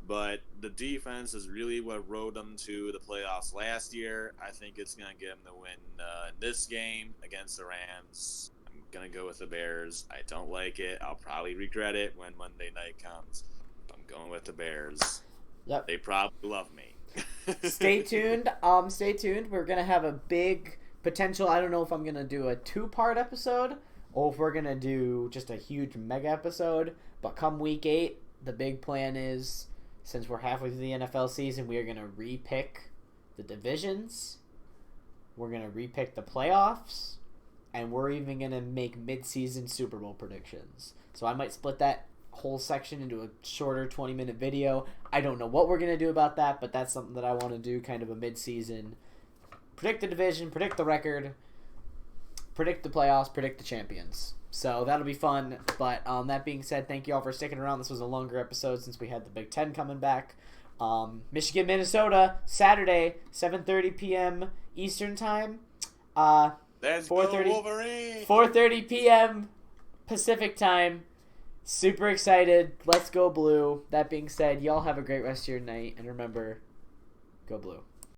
But the defense is really what rode them to the playoffs last year. I think it's going to get them the win in this game against the Rams. I'm going to go with the Bears. I don't like it. I'll probably regret it when Monday night comes. I'm going with the Bears. Yep. They probably love me. Stay tuned. Stay tuned. We're going to have a big potential. I don't know if I'm going to do a 2-part episode or if we're going to do just a huge mega episode. But come week 8, the big plan is, since we're halfway through the NFL season, we are going to repick the divisions. We're going to repick the playoffs. And we're even going to make mid-season Super Bowl predictions. So I might split that whole section into a shorter 20-minute video. I don't know what we're going to do about that, but that's something that I want to do, kind of a mid-season. Predict the division, predict the record, predict the playoffs, predict the champions. So that'll be fun. But that being said, thank you all for sticking around. This was a longer episode since we had the Big Ten coming back. Michigan, Minnesota, Saturday, 7:30 p.m. Eastern Time. Let's go Wolverine! 4:30 p.m. Pacific Time. Super excited. Let's go Blue. That being said, y'all have a great rest of your night. And remember, go Blue.